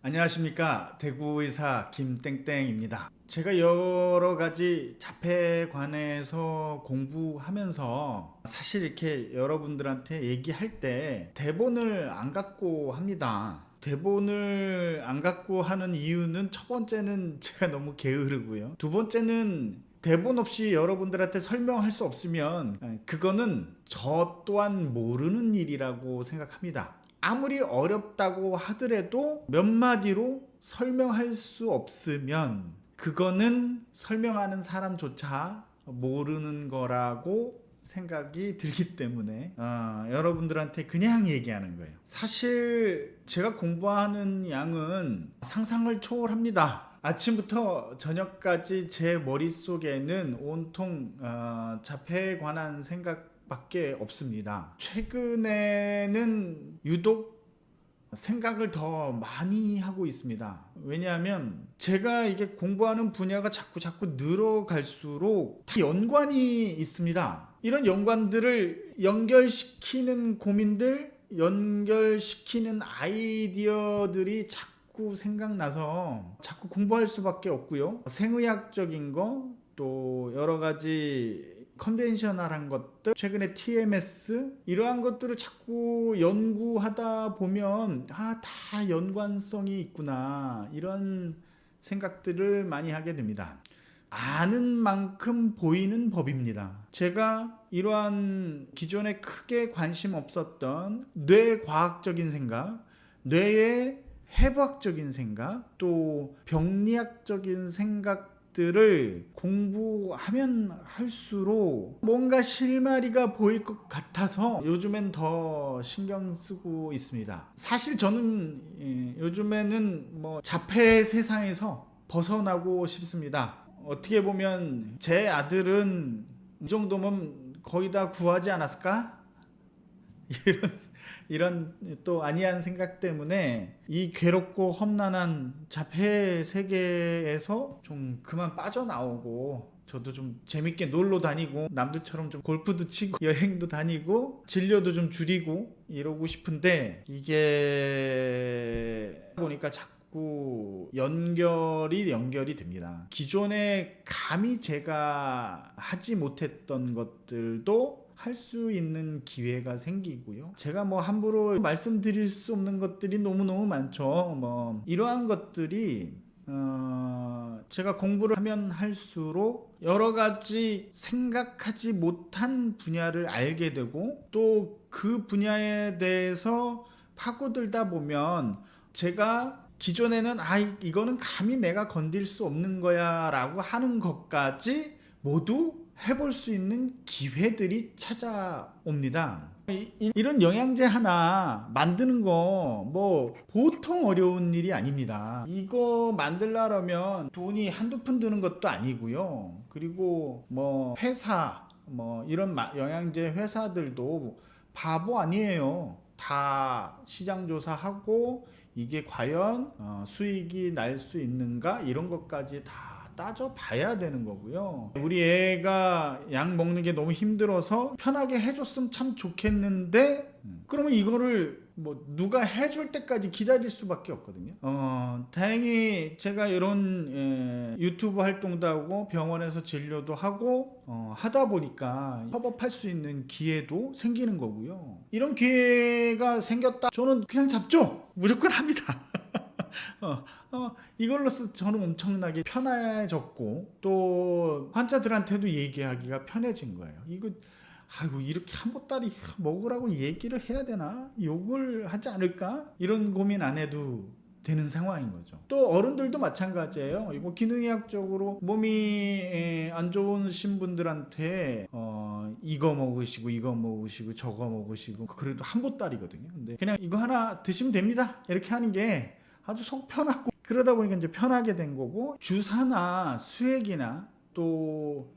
안녕하십니까. 대구의사 김땡땡입니다. 제가 여러 가지 자폐에 관해서 공부하면서 사실 이렇게 여러분들한테 얘기할 때 대본을 안 갖고 합니다. 대본을 안 갖고 하는 이유는 첫 번째는 제가 너무 게으르고요. 두 번째는 대본 없이 여러분들한테 설명할 수 없으면 그거는 저 또한 모르는 일이라고 생각합니다. 아무리 어렵다고 하더라도 몇 마디로 설명할 수 없으면 그거는 설명하는 사람조차 모르는 거라고 생각이 들기 때문에 여러분들한테 그냥 얘기하는 거예요. 사실 제가 공부하는 양은 상상을 초월합니다. 아침부터 저녁까지 제 머릿속에는 온통 자폐에 관한 생각 밖에 없습니다. 최근에는 유독 생각을 더 많이 하고 있습니다. 왜냐하면 제가 이게 공부하는 분야가 자꾸 늘어갈수록 다 연관이 있습니다. 이런 연관들을 연결시키는 고민들, 연결시키는 아이디어들이 자꾸 생각나서 자꾸 공부할 수밖에 없고요. 생의학적인 거, 또 여러 가지 컨벤셔널한 것들, 최근에 TMS 이러한 것들을 자꾸 연구하다 보면 다 연관성이 있구나, 이런 생각들을 많이 하게 됩니다. 아는 만큼 보이는 법입니다. 제가 이러한 기존에 크게 관심 없었던 뇌과학적인 생각, 뇌의 해부학적인 생각, 또 병리학적인 생각 들을 공부하면 할수록 뭔가 실마리가 보일 것 같아서 요즘엔 더 신경 쓰고 있습니다. 사실 저는 요즘에는 자폐 세상에서 벗어나고 싶습니다. 어떻게 보면 제 아들은 이 정도면 거의 다 구하지 않았을까? 이런 또 아니한 생각 때문에 이 괴롭고 험난한 자폐 세계에서 좀 그만 빠져나오고, 저도 좀 재밌게 놀러 다니고 남들처럼 좀 골프도 치고 여행도 다니고 진료도 좀 줄이고 이러고 싶은데, 이게 보니까 자꾸 연결이 됩니다. 기존에 감히 제가 하지 못했던 것들도 할 수 있는 기회가 생기고요. 제가 함부로 말씀드릴 수 없는 것들이 너무너무 많죠. 이러한 것들이 제가 공부를 하면 할수록 여러 가지 생각하지 못한 분야를 알게 되고, 또 그 분야에 대해서 파고들다 보면 제가 기존에는 이거는 감히 내가 건들 수 없는 거야 라고 하는 것까지 모두 해볼 수 있는 기회들이 찾아옵니다. 이런 영양제 하나 만드는 거 보통 어려운 일이 아닙니다. 이거 만들려면 돈이 한두 푼 드는 것도 아니고요. 그리고 회사 이런 영양제 회사들도 바보 아니에요. 다 시장 조사하고 이게 과연 수익이 날 수 있는가, 이런 것까지 다 따져봐야 되는 거고요. 우리 애가 약 먹는 게 너무 힘들어서 편하게 해줬으면 참 좋겠는데, 그러면 이거를 누가 해줄 때까지 기다릴 수밖에 없거든요. 다행히 제가 이런 유튜브 활동도 하고 병원에서 진료도 하고 하다 보니까 협업할 수 있는 기회도 생기는 거고요. 이런 기회가 생겼다, 저는 그냥 잡죠. 무조건 합니다. 이걸로써 저는 엄청나게 편해졌고, 또 환자들한테도 얘기하기가 편해진 거예요. 이렇게 한 보따리 먹으라고 얘기를 해야 되나? 욕을 하지 않을까? 이런 고민 안 해도 되는 상황인 거죠. 또 어른들도 마찬가지예요. 기능의학적으로 몸이 안 좋으신 분들한테 이거 먹으시고 저거 먹으시고, 그래도 한 보따리거든요. 근데 그냥 이거 하나 드시면 됩니다, 이렇게 하는 게 아주 속 편하고, 그러다 보니까 이제 편하게 된 거고, 주사나 수액이나 또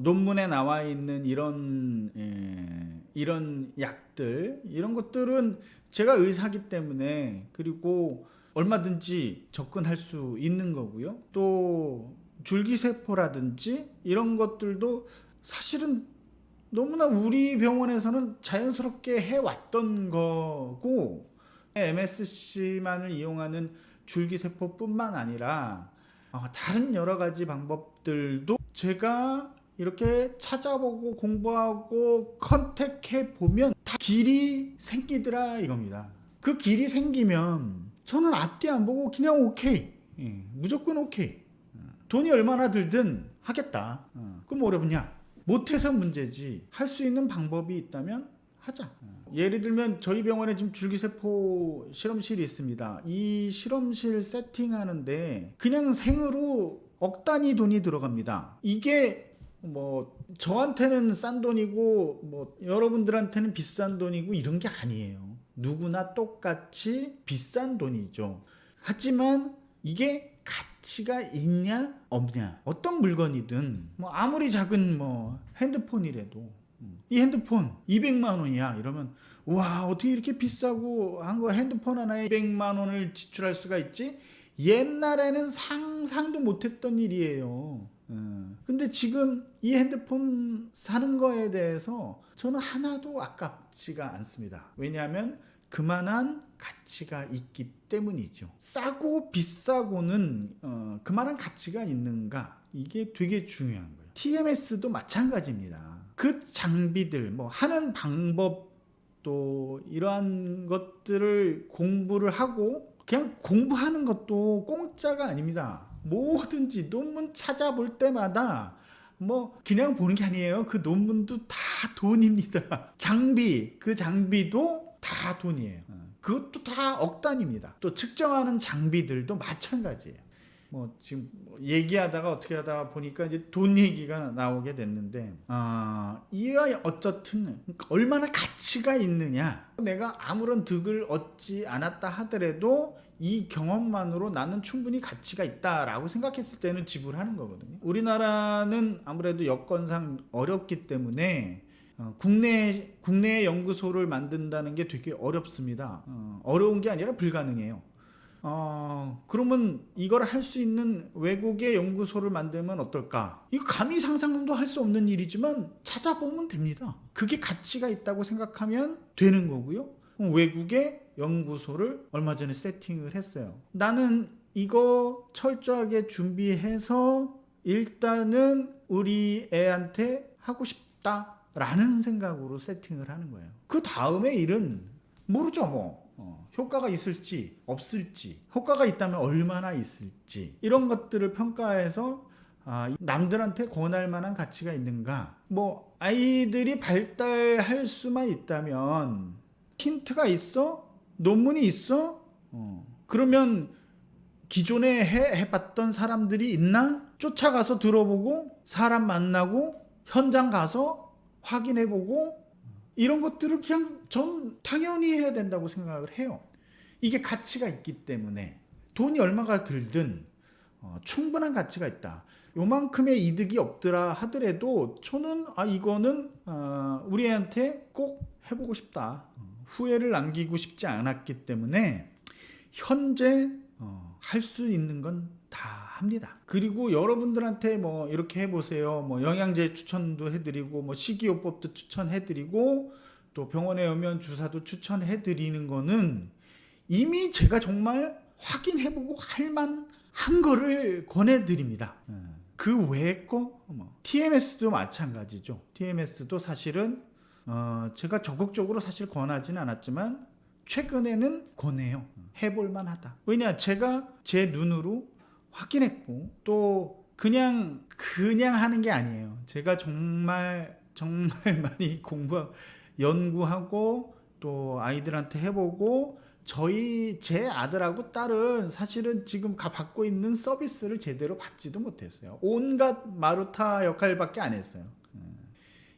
논문에 나와 있는 이런 약들, 이런 것들은 제가 의사기 때문에, 그리고 얼마든지 접근할 수 있는 거고요. 또 줄기세포라든지 이런 것들도 사실은 너무나 우리 병원에서는 자연스럽게 해왔던 거고, MSC만을 이용하는 줄기세포뿐만 아니라 다른 여러 가지 방법들도 제가 이렇게 찾아보고 공부하고 컨택해 보면 다 길이 생기더라 이겁니다. 그 길이 생기면 저는 앞뒤 안 보고 그냥 오케이, 무조건 오케이. 돈이 얼마나 들든 하겠다. 그럼 어렵냐? 못해서 문제지. 할 수 있는 방법이 있다면 하자. 예를 들면 저희 병원에 지금 줄기세포 실험실이 있습니다. 이 실험실 세팅하는데 그냥 생으로 억 단위 돈이 들어갑니다. 이게 뭐 저한테는 싼 돈이고 뭐 여러분들한테는 비싼 돈이고 이런 게 아니에요. 누구나 똑같이 비싼 돈이죠. 하지만 이게 가치가 있냐 없냐, 어떤 물건이든 뭐 아무리 작은 뭐 핸드폰이라도 이 핸드폰 200만 원이야 이러면 와 어떻게 이렇게 비싸고 한 거 핸드폰 하나에 200만 원을 지출할 수가 있지? 옛날에는 상상도 못했던 일이에요. 근데 지금 이 핸드폰 사는 거에 대해서 저는 하나도 아깝지가 않습니다. 왜냐하면 그만한 가치가 있기 때문이죠. 싸고 비싸고는 그만한 가치가 있는가, 이게 되게 중요한 거예요. TMS도 마찬가지입니다. 그 장비들 뭐 하는 방법도 이러한 것들을 공부를 하고, 그냥 공부하는 것도 공짜가 아닙니다. 뭐든지 논문 찾아볼 때마다 뭐 그냥 보는 게 아니에요. 그 논문도 다 돈입니다. 그 장비도 다 돈이에요. 그것도 다 억 단위입니다. 또 측정하는 장비들도 마찬가지예요. 뭐 지금 얘기하다가 어떻게 하다가 보니까 이제 돈 얘기가 나오게 됐는데, 이와 어쨌든 얼마나 가치가 있느냐. 내가 아무런 득을 얻지 않았다 하더라도 이 경험만으로 나는 충분히 가치가 있다라고 생각했을 때는 지불하는 거거든요. 우리나라는 아무래도 여건상 어렵기 때문에 국내 연구소를 만든다는 게 되게 어렵습니다. 어려운 게 아니라 불가능해요. 그러면 이걸 할 수 있는 외국의 연구소를 만들면 어떨까? 이거 감히 상상도 할 수 없는 일이지만 찾아보면 됩니다. 그게 가치가 있다고 생각하면 되는 거고요. 외국의 연구소를 얼마 전에 세팅을 했어요. 나는 이거 철저하게 준비해서 일단은 우리 애한테 하고 싶다라는 생각으로 세팅을 하는 거예요. 그 다음에 일은 모르죠 뭐. 효과가 있을지 없을지, 효과가 있다면 얼마나 있을지, 이런 것들을 평가해서 남들한테 권할 만한 가치가 있는가. 뭐 아이들이 발달할 수만 있다면, 힌트가 있어? 논문이 있어? 그러면 기존에 해봤던 사람들이 있나? 쫓아가서 들어보고 사람 만나고 현장 가서 확인해보고, 이런 것들을 그냥 전 당연히 해야 된다고 생각을 해요. 이게 가치가 있기 때문에 돈이 얼마가 들든 충분한 가치가 있다. 요만큼의 이득이 없더라 하더라도 저는 이거는 우리 애한테 꼭 해보고 싶다. 후회를 남기고 싶지 않았기 때문에 현재 할 수 있는 건 다 합니다. 그리고 여러분들한테 뭐 이렇게 해보세요, 뭐 영양제 추천도 해드리고 뭐 식이요법도 추천해드리고 또 병원에 오면 주사도 추천해드리는 거는 이미 제가 정말 확인해보고 할만한 거를 권해드립니다. 그 외의 거 TMS도 마찬가지죠. TMS도 사실은 제가 적극적으로 사실 권하지는 않았지만 최근에는 권해요. 해볼만 하다. 왜냐, 제가 제 눈으로 확인했고, 또 그냥 하는 게 아니에요. 제가 정말 많이 연구하고 또 아이들한테 해보고, 제 아들하고 딸은 사실은 지금 받고 있는 서비스를 제대로 받지도 못했어요. 온갖 마루타 역할밖에 안 했어요.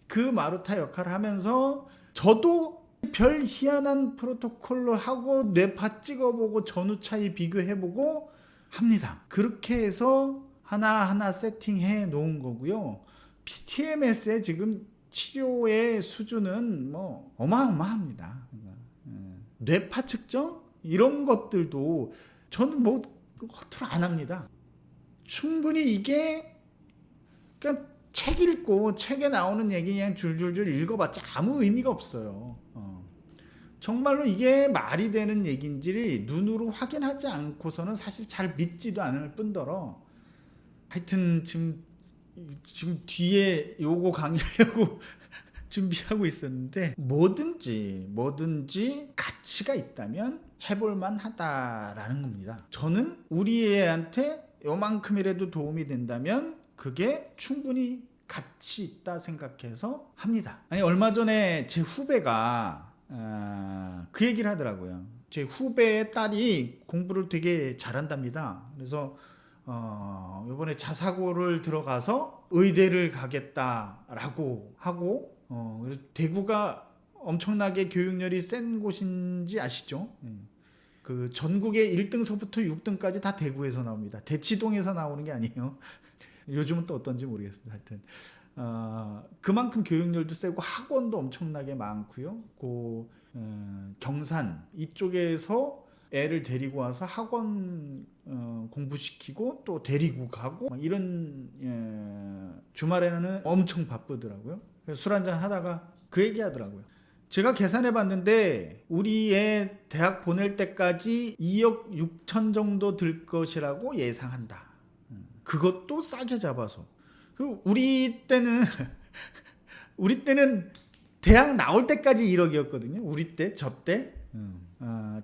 그 마루타 역할을 하면서 저도 별 희한한 프로토콜로 하고 뇌파 찍어보고 전후 차이 비교해보고 합니다. 그렇게 해서 하나하나 세팅해 놓은 거고요. TMS의 지금 치료의 수준은 뭐 어마어마합니다. 뇌파 측정 이런 것들도 저는 뭐 허투루 안 합니다. 충분히 이게 그러니까 책 읽고 책에 나오는 얘기 그냥 줄줄줄 읽어봤자 아무 의미가 없어요. 정말로 이게 말이 되는 얘기인지를 눈으로 확인하지 않고서는 사실 잘 믿지도 않을 뿐더러, 하여튼 지금 뒤에 요거 강의하려고 준비하고 있었는데, 뭐든지 가치가 있다면 해볼만 하다라는 겁니다. 저는 우리 애한테 요만큼이라도 도움이 된다면 그게 충분히 가치 있다 생각해서 합니다. 아니, 얼마 전에 제 후배가 그 얘기를 하더라고요. 제 후배의 딸이 공부를 되게 잘한답니다. 그래서 이번에 자사고를 들어가서 의대를 가겠다라고 하고, 그래서 대구가 엄청나게 교육열이 센 곳인지 아시죠? 그 전국의 1등서부터 6등까지 다 대구에서 나옵니다. 대치동에서 나오는 게 아니에요. 요즘은 또 어떤지 모르겠습니다. 하여튼 그만큼 교육열도 세고 학원도 엄청나게 많고요. 경산 이쪽에서 애를 데리고 와서 학원 공부시키고 또 데리고 가고 이런, 주말에는 엄청 바쁘더라고요. 술 한잔 하다가 그 얘기 하더라고요. 제가 계산해 봤는데 우리 애 대학 보낼 때까지 2억 6천 정도 들 것이라고 예상한다. 그것도 싸게 잡아서. 우리 때는 대학 나올 때까지 1억이었거든요. 우리 때, 저 때.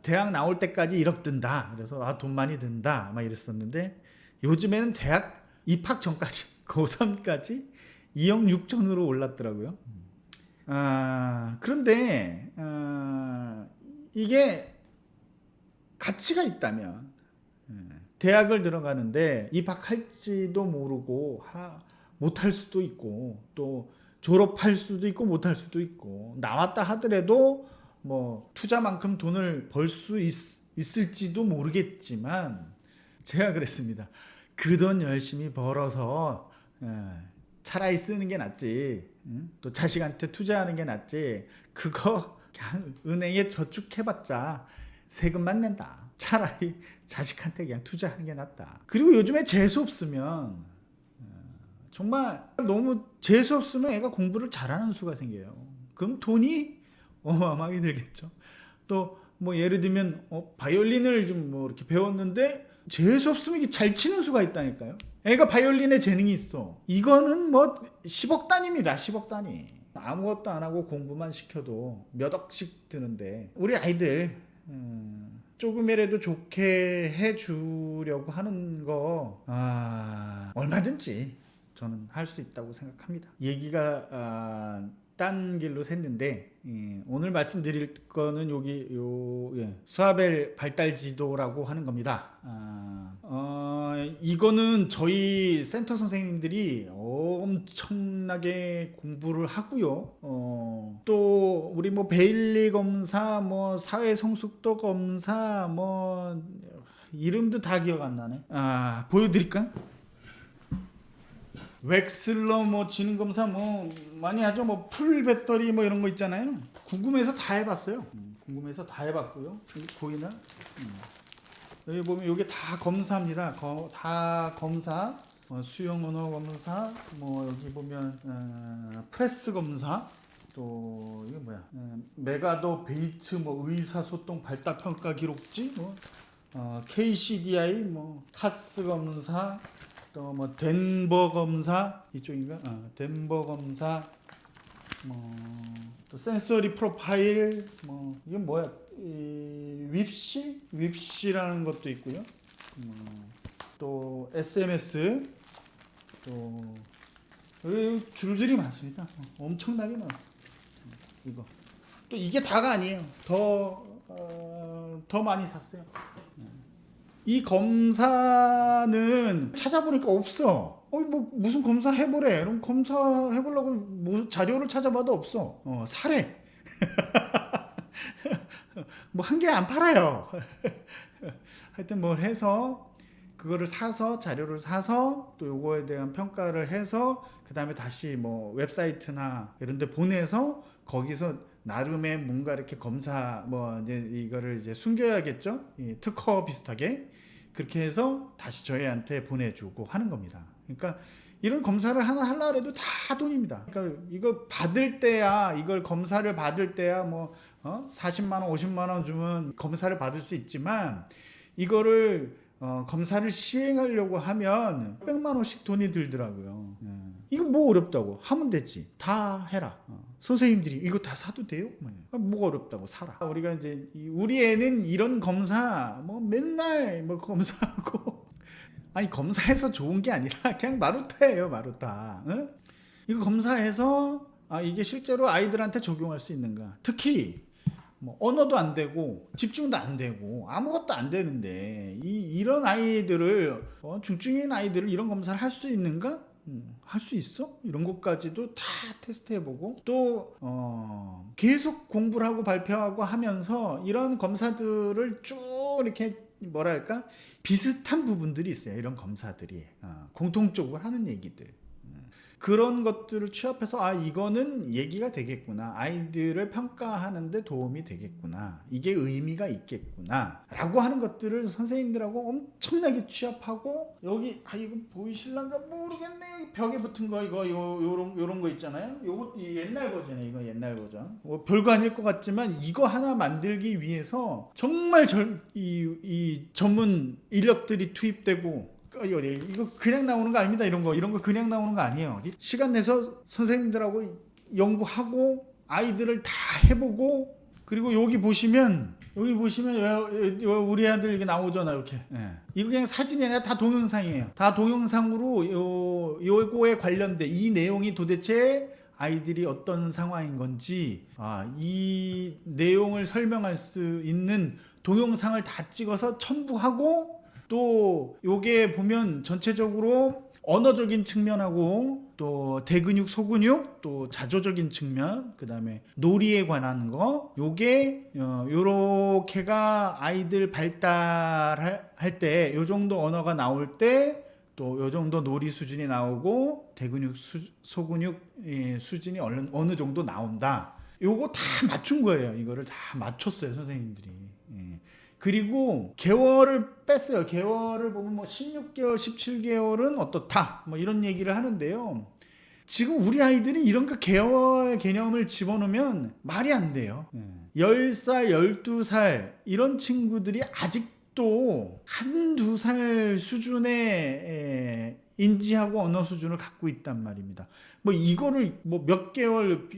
대학 나올 때까지 1억 든다. 그래서 돈 많이 든다. 막 이랬었는데, 요즘에는 대학 입학 전까지, 고3까지 2억 6천으로 올랐더라고요. 그런데 이게 가치가 있다면, 대학을 들어가는데 입학할지도 모르고 못할 수도 있고, 또 졸업할 수도 있고 못할 수도 있고, 나왔다 하더라도 뭐 투자만큼 돈을 벌 수 있을지도 모르겠지만, 제가 그랬습니다. 그 돈 열심히 벌어서 차라리 쓰는 게 낫지, 또 자식한테 투자하는 게 낫지, 그거 그냥 은행에 저축해봤자 세금만 낸다. 차라리 자식한테 그냥 투자하는 게 낫다. 그리고 요즘에 재수 없으면, 정말 너무 재수 없으면 애가 공부를 잘하는 수가 생겨요. 그럼 돈이 어마어마하게 들겠죠. 또 뭐 예를 들면 바이올린을 좀 뭐 이렇게 배웠는데 재수 없으면 이게 잘 치는 수가 있다니까요. 애가 바이올린에 재능이 있어. 이거는 뭐 10억 단위입니다. 10억 단위. 아무것도 안 하고 공부만 시켜도 몇 억씩 드는데, 우리 아이들 조금이라도 좋게 해주려고 하는 거 얼마든지 저는 할 수 있다고 생각합니다. 얘기가 딴 길로 샜는데, 오늘 말씀드릴 거는 수아벨 발달 지도라고 하는 겁니다. 이거는 저희 센터 선생님들이 엄청나게 공부를 하고요. 또 우리 뭐 베일리 검사, 뭐 사회 성숙도 검사, 뭐 이름도 다 기억 안 나네. 보여드릴까? 웩슬러 뭐 지능 검사 뭐 많이 하죠. 뭐 풀 배터리 뭐 이런 거 있잖아요. 궁금해서 다 해봤어요. 궁금해서 다 해봤고요. 보이나? 여기 보면 이게 다 검사입니다. 다 검사. 수영 언어 검사. 뭐 여기 보면 프레스 검사. 또 이게 뭐야? 메가더 베이츠 뭐 의사소통 발달 평가 기록지. 뭐 KCDI 뭐 카스 검사. 또 뭐 덴버 검사 이쪽인가? 덴버 검사, 뭐 또 센서리 프로파일, 뭐 이건 뭐야? 윕시라는 것도 있고요. 또 SMS, 또 여기 줄들이 많습니다. 엄청나게 많습니다. 이거 또 이게 다가 아니에요. 더 많이 샀어요. 이 검사는 찾아보니까 없어. 뭐 무슨 검사 해보래. 그럼 검사 해보려고 뭐 자료를 찾아봐도 없어. 사래. 뭐 한 개 안 팔아요. 하여튼 뭘 해서 그거를 사서, 자료를 사서 또 요거에 대한 평가를 해서 그 다음에 다시 뭐 웹사이트나 이런 데 보내서 거기서 나름의 뭔가 이렇게 검사 뭐 이제 이거를 이제 숨겨야겠죠. 특허 비슷하게 그렇게 해서 다시 저희한테 보내주고 하는 겁니다. 그러니까 이런 검사를 하나 하려고 해도 다 돈입니다. 그러니까 이거 받을 때야, 이걸 검사를 받을 때야 뭐 40만 원, 50만 원 주면 검사를 받을 수 있지만 이거를 검사를 시행하려고 하면 100만 원씩 돈이 들더라고요. 이거 뭐 어렵다고 하면 되지. 다 해라. 선생님들이 이거 다 사도 돼요? 뭐가 어렵다고 사라. 우리가 이제 우리 애는 이런 검사 뭐 맨날 뭐 검사하고 아니 검사해서 좋은 게 아니라 그냥 마루타예요, 마루타. 이거 검사해서 이게 실제로 아이들한테 적용할 수 있는가? 특히 뭐 언어도 안 되고 집중도 안 되고 아무것도 안 되는데 이런 아이들을 중증인 아이들을 이런 검사를 할 수 있는가? 할 수 있어? 이런 것까지도 다 테스트해보고 또 계속 공부를 하고 발표하고 하면서 이런 검사들을 쭉 이렇게 뭐랄까 비슷한 부분들이 있어요. 이런 검사들이 공통적으로 하는 얘기들. 그런 것들을 취합해서 이거는 얘기가 되겠구나. 아이들을 평가하는데 도움이 되겠구나. 이게 의미가 있겠구나. 라고 하는 것들을 선생님들하고 엄청나게 취합하고 여기 이거 보이실란가 모르겠네. 여기 벽에 붙은 거 이거 요런 거 있잖아요. 요거 옛날 버전이에요. 이거 옛날 버전. 별거 아닐 것 같지만 이거 하나 만들기 위해서 정말 이 전문 인력들이 투입되고 이거 그냥 나오는 거 아닙니다. 이런 거 그냥 나오는 거 아니에요. 시간 내서 선생님들하고 연구하고 아이들을 다 해보고 그리고 여기 보시면 우리 아들 이게 나오잖아 이렇게. 이거 그냥 사진이 아니라 다 동영상이에요. 다 동영상으로 요거에 관련된 이 내용이 도대체 아이들이 어떤 상황인 건지 이 내용을 설명할 수 있는 동영상을 다 찍어서 첨부하고 또 요게 보면 전체적으로 언어적인 측면하고 또 대근육, 소근육, 또 자조적인 측면, 그 다음에 놀이에 관한 거 요게 요렇게가 아이들 발달할 때 요 정도 언어가 나올 때 또 요 정도 놀이 수준이 나오고 대근육, 소근육 수준이 어느 정도 나온다. 요거 다 맞춘 거예요. 이거를 다 맞췄어요 선생님들이. 그리고 개월을 뺐어요. 개월을 보면 뭐 16개월, 17개월은 어떻다. 뭐 이런 얘기를 하는데요. 지금 우리 아이들이 이런 거 개월 개념을 집어넣으면 말이 안 돼요. 10살, 12살 이런 친구들이 아직도 한두 살 수준의 인지하고 언어 수준을 갖고 있단 말입니다. 뭐 이거를 뭐 몇 개월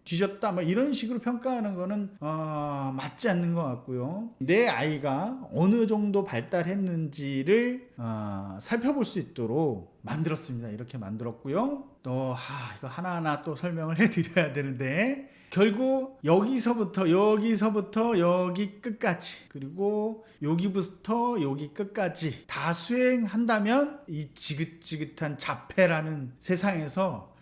뒤졌다 뭐 이런 식으로 평가하는 거는 맞지 않는 것 같고요. 내 아이가 어느 정도 발달했는지를 살펴볼 수 있도록 만들었습니다. 이렇게 만들었고요. 또 이거 하나하나 또 설명을 해드려야 되는데 결국 여기서부터 여기 끝까지 그리고 여기부터 여기 끝까지 다 수행한다면 이 지긋지긋한 자폐라는 세상에서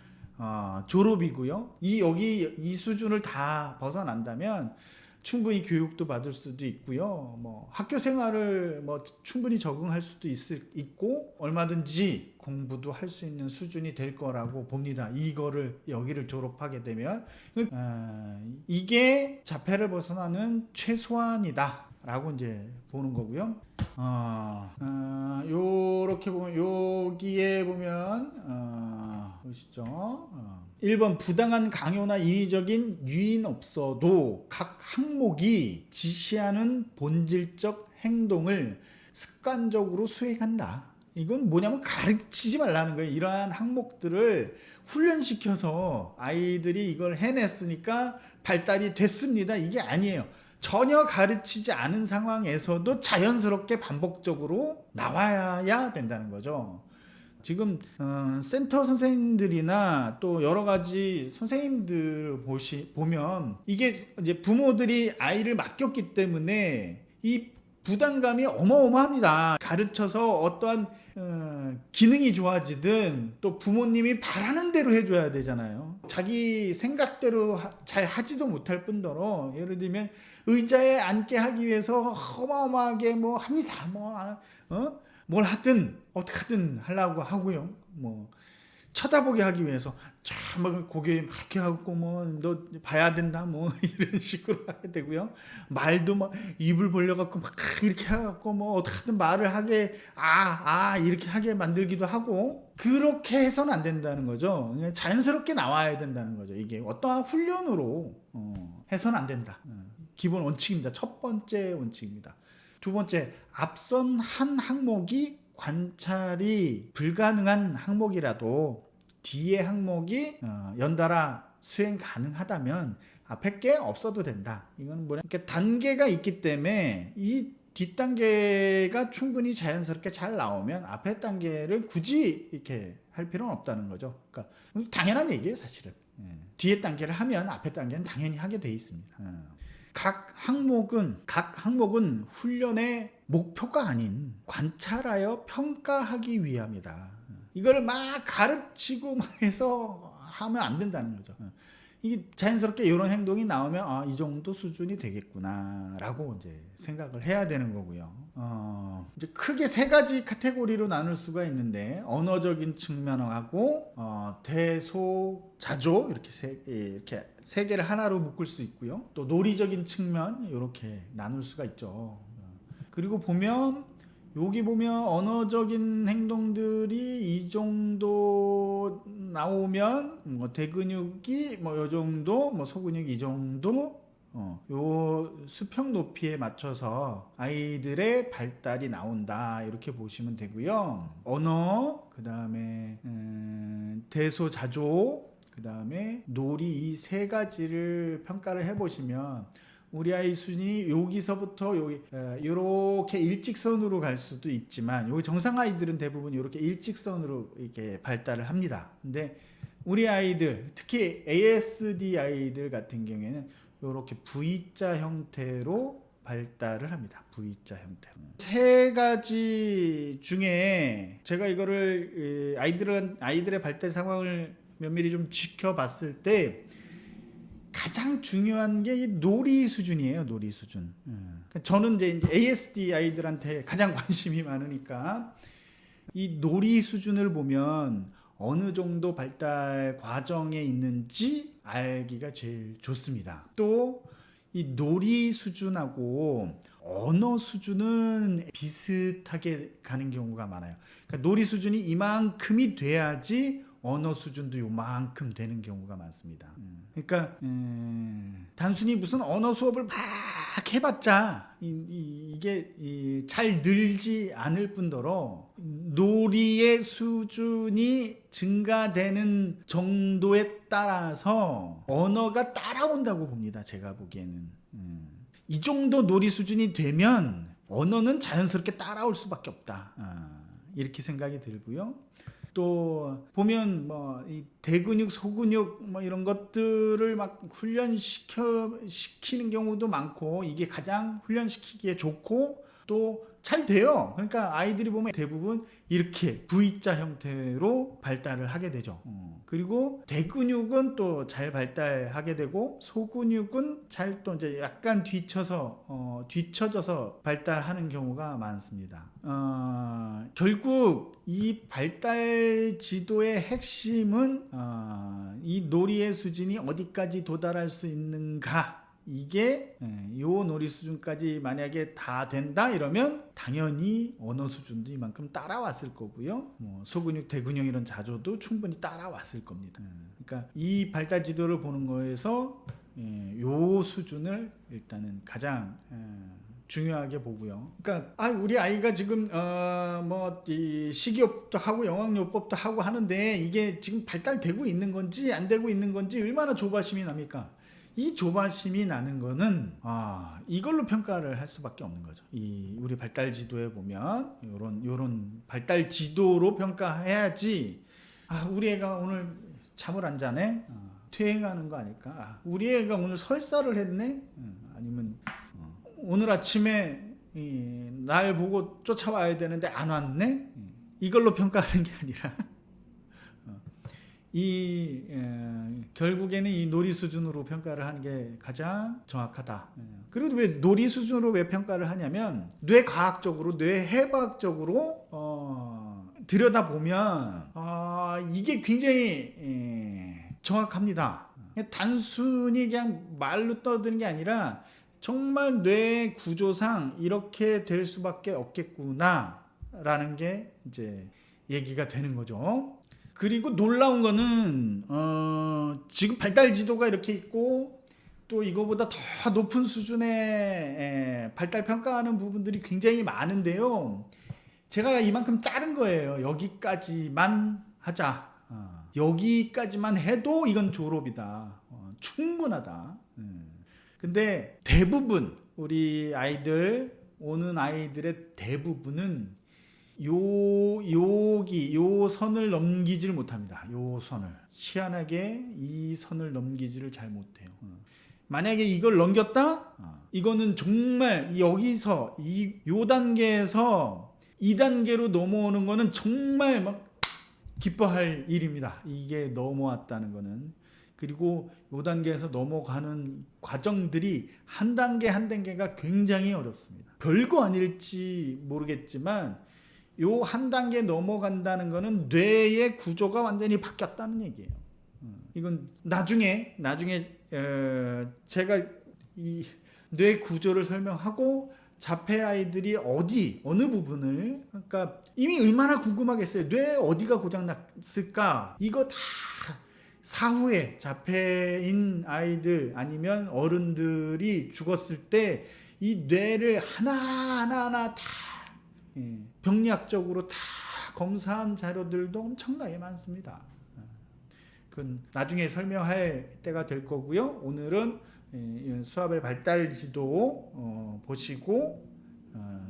졸업이고요. 이 수준을 다 벗어난다면 충분히 교육도 받을 수도 있고요. 뭐 학교 생활을 뭐 충분히 적응할 수도 있고 얼마든지 공부도 할 수 있는 수준이 될 거라고 봅니다. 여기를 졸업하게 되면 이게 자폐를 벗어나는 최소한이다 라고 이제 보는 거고요. 요렇게 보면 여기에 보면 보시죠. 1번 부당한 강요나 인위적인 유인 없어도 각 항목이 지시하는 본질적 행동을 습관적으로 수행한다. 이건 뭐냐면 가르치지 말라는 거예요. 이러한 항목들을 훈련시켜서 아이들이 이걸 해냈으니까 발달이 됐습니다. 이게 아니에요. 전혀 가르치지 않은 상황에서도 자연스럽게 반복적으로 나와야 된다는 거죠. 지금 센터 선생님들이나 또 여러 가지 선생님들 보면 이게 이제 부모들이 아이를 맡겼기 때문에 이 부담감이 어마어마합니다. 가르쳐서 어떠한 기능이 좋아지든 또 부모님이 바라는 대로 해줘야 되잖아요. 자기 생각대로 잘 하지도 못할 뿐더러 예를 들면 의자에 앉게 하기 위해서 어마어마하게 뭐 합니다. 뭘 하든 어떻게 하든 하려고 하고요. 뭐 쳐다보게 하기 위해서 막 고개 막 이렇게 하고 뭐 너 봐야 된다 뭐 이런 식으로 하게 되고요. 말도 막 입을 벌려갖고 막 이렇게 해갖고 뭐 어떻게든 말을 하게 이렇게 하게 만들기도 하고, 그렇게 해서는 안 된다는 거죠. 그냥 자연스럽게 나와야 된다는 거죠. 이게 어떠한 훈련으로 해서는 안 된다. 기본 원칙입니다. 첫 번째 원칙입니다. 두 번째, 앞선 한 항목이 관찰이 불가능한 항목이라도 뒤에 항목이 연달아 수행 가능하다면 앞에 게 없어도 된다. 이건 뭐냐? 그러니까 단계가 있기 때문에 이 뒷단계가 충분히 자연스럽게 잘 나오면 앞에 단계를 굳이 이렇게 할 필요는 없다는 거죠. 그러니까 당연한 얘기예요, 사실은. 뒤에 단계를 하면 앞에 단계는 당연히 하게 돼 있습니다. 각 항목은 훈련의 목표가 아닌 관찰하여 평가하기 위함이다. 이거를 막 가르치고 막 해서 하면 안 된다는 거죠. 이게 자연스럽게 이런 행동이 나오면 이 정도 수준이 되겠구나라고 이제 생각을 해야 되는 거고요. 이제 크게 세 가지 카테고리로 나눌 수가 있는데, 언어적인 측면하고 대소자조 이렇게 세 개를 하나로 묶을 수 있고요. 또 논리적인 측면 이렇게 나눌 수가 있죠. 그리고 여기 보면 언어적인 행동들이 이 정도 나오면 뭐 대근육이 뭐 요 정도, 뭐 소근육이 이 정도, 요 수평 높이에 맞춰서 아이들의 발달이 나온다, 이렇게 보시면 되고요. 언어, 그 다음에 대소자조, 그 다음에 놀이, 이 세 가지를 평가를 해보시면 우리 아이 수준이 여기서부터 여기 이렇게 일직선으로 갈 수도 있지만, 여기 정상 아이들은 대부분 이렇게 일직선으로 이렇게 발달을 합니다. 근데 우리 아이들, 특히 ASD 아이들 같은 경우에는 이렇게 V자 형태로 발달을 합니다. V자 형태로. 세 가지 중에 제가 이거를 아이들의 발달 상황을 면밀히 좀 지켜봤을 때 가장 중요한 게 이 놀이 수준이에요. 놀이 수준. 저는 이제 ASD 아이들한테 가장 관심이 많으니까 이 놀이 수준을 보면 어느 정도 발달 과정에 있는지 알기가 제일 좋습니다. 또 이 놀이 수준하고 언어 수준은 비슷하게 가는 경우가 많아요. 그러니까 놀이 수준이 이만큼이 돼야지 언어 수준도 요만큼 되는 경우가 많습니다. 그러니까 단순히 무슨 언어 수업을 막 해봤자 이게 잘 늘지 않을 뿐더러 놀이의 수준이 증가되는 정도에 따라서 언어가 따라온다고 봅니다. 제가 보기에는. 이 정도 놀이 수준이 되면 언어는 자연스럽게 따라올 수밖에 없다. 이렇게 생각이 들고요. 또 보면 뭐 이 대근육, 소근육 뭐 이런 것들을 막 훈련시키는 경우도 많고, 이게 가장 훈련시키기에 좋고 또 잘 돼요. 그러니까 아이들이 보면 대부분 이렇게 V자 형태로 발달을 하게 되죠. 그리고 대근육은 또 잘 발달하게 되고, 소근육은 잘 또 이제 약간 뒤쳐져서 발달하는 경우가 많습니다. 결국 이 발달 지도의 핵심은 이 놀이의 수준이 어디까지 도달할 수 있는가, 이게 요 놀이 수준까지 만약에 다 된다 이러면 당연히 언어 수준도 이만큼 따라왔을 거고요. 뭐 소근육, 대근육 이런 자조도 충분히 따라왔을 겁니다. 그러니까 이 발달 지도를 보는 거에서 요 수준을 일단은 가장 중요하게 보고요. 그러니까 우리 아이가 지금 이 식이요법도 하고 영양요법도 하고 하는데 이게 지금 발달되고 있는 건지 안 되고 있는 건지 얼마나 조바심이 납니까? 이 조바심이 나는 거는 이걸로 평가를 할 수밖에 없는 거죠. 우리 발달 지도에 보면 요런 발달 지도로 평가해야지, 우리 애가 오늘 잠을 안 자네, 퇴행하는 거 아닐까, 우리 애가 오늘 설사를 했네, 아니면 오늘 아침에 날 보고 쫓아와야 되는데 안 왔네, 이걸로 평가하는 게 아니라 결국에는 이 놀이 수준으로 평가를 하는 게 가장 정확하다. 그리고 왜 놀이 수준으로 왜 평가를 하냐면 뇌해부학적으로 들여다보면 이게 굉장히 정확합니다. 단순히 그냥 말로 떠드는 게 아니라 정말 뇌 구조상 이렇게 될 수밖에 없겠구나 라는 게 이제 얘기가 되는 거죠. 그리고 놀라운 거는 지금 발달 지도가 이렇게 있고 또 이거보다 더 높은 수준의 발달 평가하는 부분들이 굉장히 많은데요. 제가 이만큼 자른 거예요. 여기까지만 하자. 여기까지만 해도 이건 졸업이다. 충분하다. 근데 대부분 우리 아이들 오는 아이들의 대부분은 요 선을 넘기지를 못합니다. 요 선을 희한하게 이 선을 넘기지를 잘 못해요. 만약에 이걸 넘겼다? 이거는 정말 여기서 요 단계에서 2단계로 넘어오는 거는 정말 막 기뻐할 일입니다. 이게 넘어왔다는 거는. 그리고 요 단계에서 넘어가는 과정들이 한 단계 한 단계가 굉장히 어렵습니다. 별거 아닐지 모르겠지만 요 한 단계 넘어간다는 거는 뇌의 구조가 완전히 바뀌었다는 얘기예요. 이건 나중에 제가 이 뇌 구조를 설명하고 자폐 아이들이 어느 부분을, 그러니까 이미 얼마나 궁금하겠어요. 뇌 어디가 고장 났을까? 이거 다 사후에 자폐인 아이들 아니면 어른들이 죽었을 때 이 뇌를 하나하나 다 병리학적으로 다 검사한 자료들도 엄청나게 많습니다. 그건 나중에 설명할 때가 될 거고요. 오늘은 수아벨 발달 지도 보시고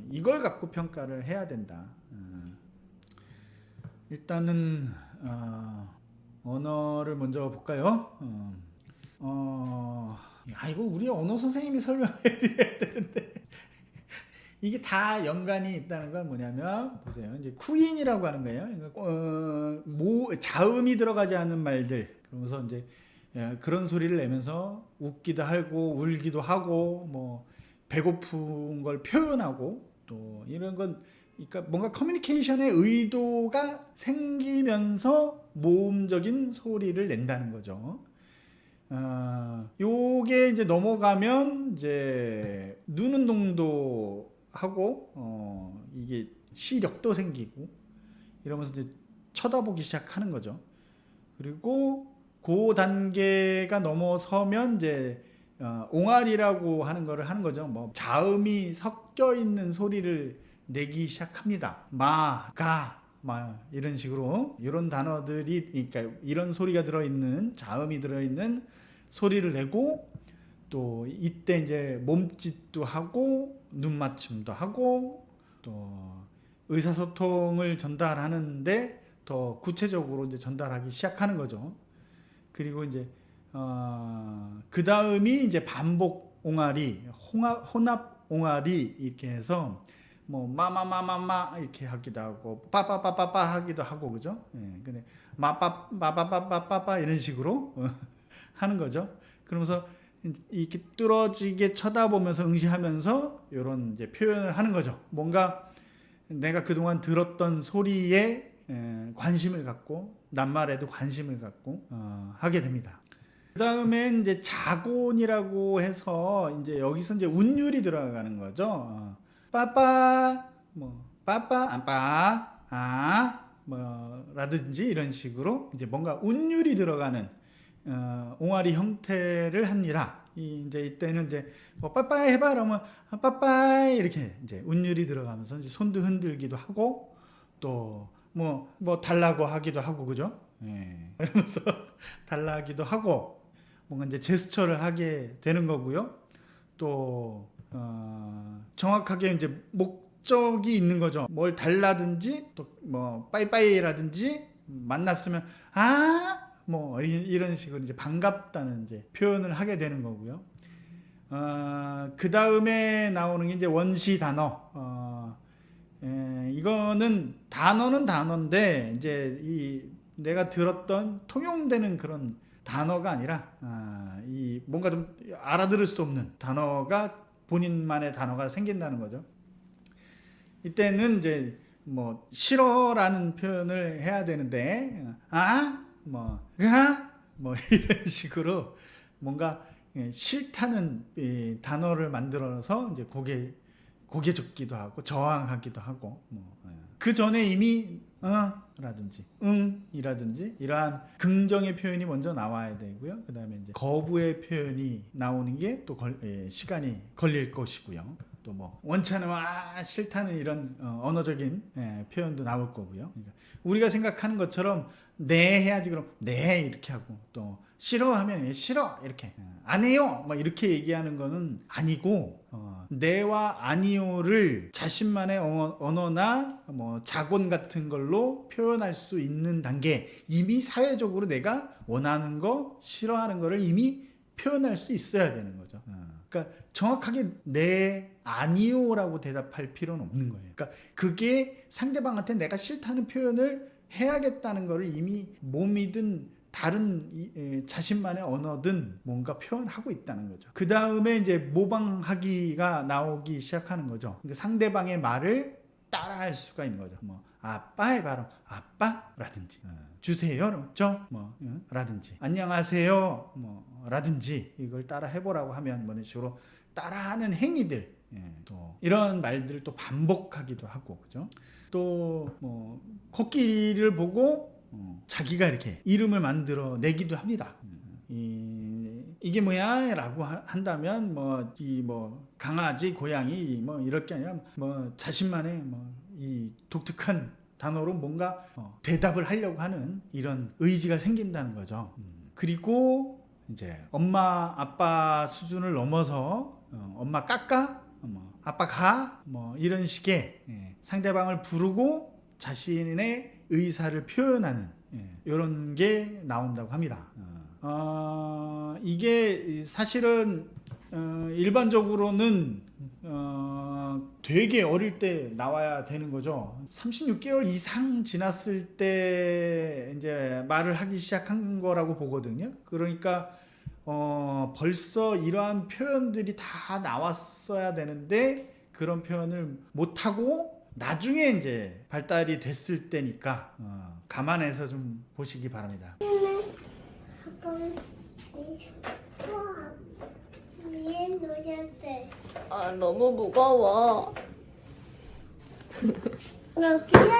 이걸 갖고 평가를 해야 된다. 일단은 언어를 먼저 볼까요? 이거 우리 언어 선생님이 설명해 드려야 되는데 이게 다 연관이 있다는 건 뭐냐면 보세요. 이제 쿠인이라고 하는 거예요. 자음이 들어가지 않은 말들. 그러면서 이제 그런 소리를 내면서 웃기도 하고 울기도 하고 뭐 배고픈 걸 표현하고 또 이런 건, 그러니까 뭔가 커뮤니케이션의 의도가 생기면서 모음적인 소리를 낸다는 거죠. 요게 이제 넘어가면 이제 눈 운동도 하고 이게 시력도 생기고 이러면서 이제 쳐다보기 시작하는 거죠. 그리고 그 단계가 넘어서면 이제 옹알이라고 하는 거를 하는 거죠. 뭐 자음이 섞여 있는 소리를 내기 시작합니다. 마, 가, 마 이런 식으로 이런 단어들이, 그러니까 이런 소리가 들어있는, 자음이 들어있는 소리를 내고 또 이때 이제 몸짓도 하고 눈맞춤도 하고 또 의사소통을 전달하는데 더 구체적으로 이제 전달하기 시작하는 거죠. 그리고 이제 그 다음이 이제 반복 옹알이, 혼합 옹알이 이렇게 해서 뭐 마마마마마 이렇게 하기도 하고 빠빠빠빠빠 하기도 하고 그죠? 근데 마빠빠빠빠빠 이런 식으로 하는 거죠. 그러면서 이렇게 뚫어지게 쳐다보면서 응시하면서 이런 이제 표현을 하는 거죠. 뭔가 내가 그동안 들었던 소리에 관심을 갖고 낱말에도 관심을 갖고 하게 됩니다. 그 다음에 이제 자곤이라고 해서 이제 여기서 이제 운율이 들어가는 거죠. 빠빠, 뭐 빠빠, 안빠, 뭐 라든지 이런 식으로 이제 뭔가 운율이 들어가는 옹알이 형태를 합니다. 이제 이때는 이제 뭐 빠빠이 해봐 그러면 빠빠이 이렇게 이제 운율이 들어가면서 이제 손도 흔들기도 하고 또 뭐 달라고 하기도 하고 그죠? 그러면서 달라기도 하고 뭔가 이제 제스처를 하게 되는 거고요. 또 정확하게 이제 목적이 있는 거죠. 뭘 달라든지 또 뭐 빠이빠이라든지 만났으면 뭐 이런 식으로 이제 반갑다는 이제 표현을 하게 되는 거고요. 그 다음에 나오는 게 이제 원시 단어. 이거는 단어는 단어인데 이제 이 내가 들었던 통용되는 그런 단어가 아니라 이 뭔가 좀 알아들을 수 없는 단어가 본인만의 단어가 생긴다는 거죠. 이때는 이제 뭐 싫어라는 표현을 해야 되는데 뭐 이런 식으로 뭔가 싫다는 이 단어를 만들어서 이제 고개 젓기도 하고 저항하기도 하고 그 전에 이미 라든지 이라든지 이러한 긍정의 표현이 먼저 나와야 되고요. 그 다음에 이제 거부의 표현이 나오는 게 또 시간이 걸릴 것이고요. 또 뭐 원치 않으면 싫다는 이런 언어적인 표현도 나올 거고요. 그러니까 우리가 생각하는 것처럼 네 해야지 그럼 네 이렇게 하고 또 싫어하면 싫어 이렇게 안 해요 막 이렇게 얘기하는 거는 아니고 네와 아니요를 자신만의 언어나 뭐 자곤 같은 걸로 표현할 수 있는 단계 이미 사회적으로 내가 원하는 거 싫어하는 거를 이미 표현할 수 있어야 되는 거죠. 그러니까 정확하게 네 아니요라고 대답할 필요는 없는 거예요. 그러니까 그게 상대방한테 내가 싫다는 표현을 해야겠다는 거를 이미 몸이든 다른 자신만의 언어든 뭔가 표현하고 있다는 거죠. 그 다음에 이제 모방하기가 나오기 시작하는 거죠. 그러니까 상대방의 말을 따라할 수가 있는 거죠. 뭐 아빠의 바로 아빠라든지 주세요 라든지 안녕하세요 라든지 이걸 따라 해보라고 하면 뭐 이런 식으로 따라하는 행위들 또 이런 말들을 또 반복하기도 하고 그죠? 또 뭐 코끼리를 보고 자기가 이렇게 이름을 만들어 내기도 합니다. 이게 뭐야? 라고 한다면 뭐 강아지, 고양이 뭐 이럴 게 아니라 뭐 자신만의 이 독특한 단어로 뭔가 대답을 하려고 하는 이런 의지가 생긴다는 거죠. 그리고 이제 엄마 아빠 수준을 넘어서 엄마 깎아 아빠 가 이런 식의 상대방을 부르고 자신의 의사를 표현하는 이런 게 나온다고 합니다. 이게 사실은 일반적으로는 되게 어릴 때 나와야 되는 거죠. 36개월 이상 지났을 때 이제 말을 하기 시작한 거라고 보거든요. 그러니까 벌써 이러한 표현들이 다 나왔어야 되는데 그런 표현을 못하고 나중에 이제 발달이 됐을 때니까 감안해서 좀 보시기 바랍니다. 너무 무거워. 여기에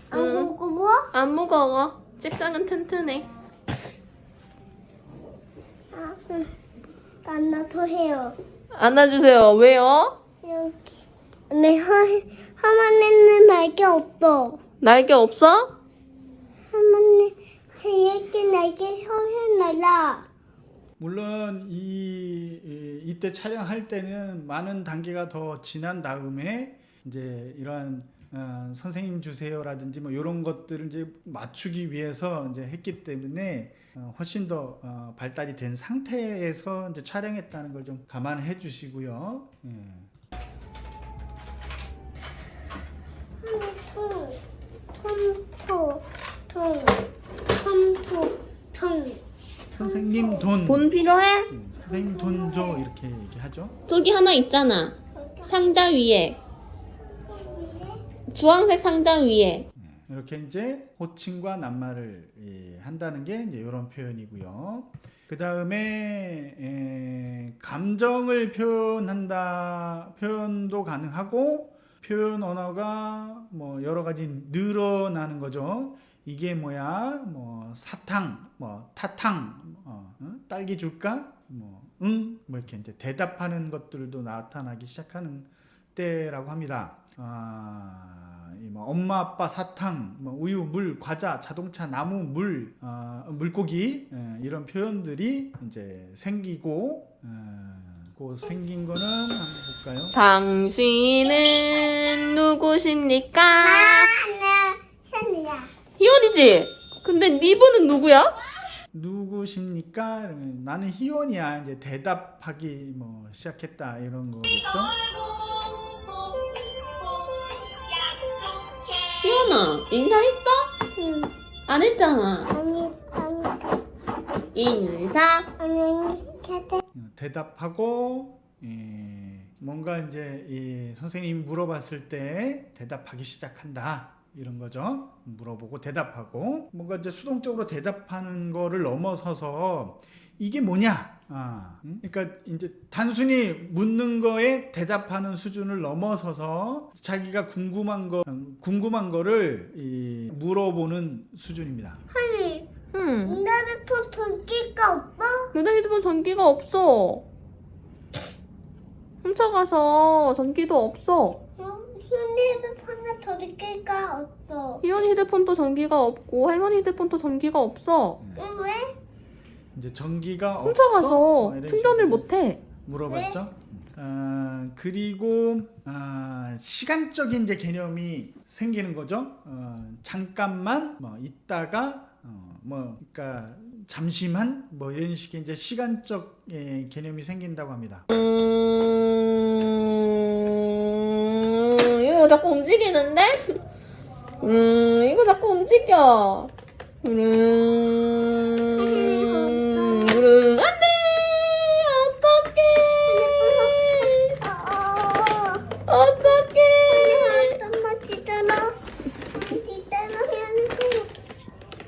안 응. 무거워? 안 무거워. 책상은 튼튼해. 하나 더 해요. 안아주세요. 왜요? 여기. 네, 하나님은 날개 없어. 날개 없어? 하나님 이렇게 날개 형형 날아. 물론 이때 촬영할 때는 많은 단계가 더 지난 다음에 이제 이러한 선생님 주세요라든지 뭐 이런 것들을 이제 맞추기 위해서 이제 했기 때문에 훨씬 더 발달이 된 상태에서 이제 촬영했다는 걸 좀 감안해 주시고요. 통. 선생님 돈, 돈 필요해? 선생님 돈 줘 이렇게 얘기하죠. 저기 하나 있잖아. 상자 위에. 주황색 상자 위에. 이렇게 이제 호칭과 낱말을 한다는 게 이제 이런 표현이고요. 그 다음에 감정을 표현도 가능하고 표현 언어가 뭐 여러 가지 늘어나는 거죠. 이게 뭐야? 뭐 사탕, 뭐 타탕, 딸기 줄까? 뭐 이렇게 이제 대답하는 것들도 나타나기 시작하는 때라고 합니다. 뭐 엄마 아빠 사탕 뭐 우유 물 과자 자동차 나무 물 물고기 이런 표현들이 이제 생기고 그 생긴 거는 한번 볼까요? 당신은 누구십니까? 현이야. 희원이지? 근데 니브는 누구야? 누구십니까? 이러면 나는 희원이야. 이제 대답하기 뭐 시작했다 이런 거겠죠? 희원아, 인사했어? 응. 안 했잖아. 아니. 인사. 대답하고 뭔가 이제 이 선생님이 물어봤을 때 대답하기 시작한다 이런 거죠. 물어보고 대답하고 뭔가 이제 수동적으로 대답하는 거를 넘어서서 이게 뭐냐? 그러니까 이제 단순히 묻는 거에 대답하는 수준을 넘어서서 자기가 궁금한 거를 물어보는 수준입니다. 아니, 응. 인터넷폰 전기가 없어? 누나 휴대폰 전기가 없어. 훔쳐가서 전기도 없어. 휴대폰에 전기가 없어. 희연이 휴대폰도 전기가 없고 할머니 휴대폰도 전기가 없어. 왜? 이제 전기가 없어? 훔쳐가서 이런 충전을 식으로 못해. 물어봤죠. 그리고 시간적인 이제 개념이 생기는 거죠. 잠깐만, 뭐 이따가, 그러니까 잠시만, 뭐 이런 식의 이제 시간적 개념이 생긴다고 합니다. 이거 자꾸 움직이는데? 이거 자꾸 움직여. 안 돼! 어떡해! 잠깐만 기다려.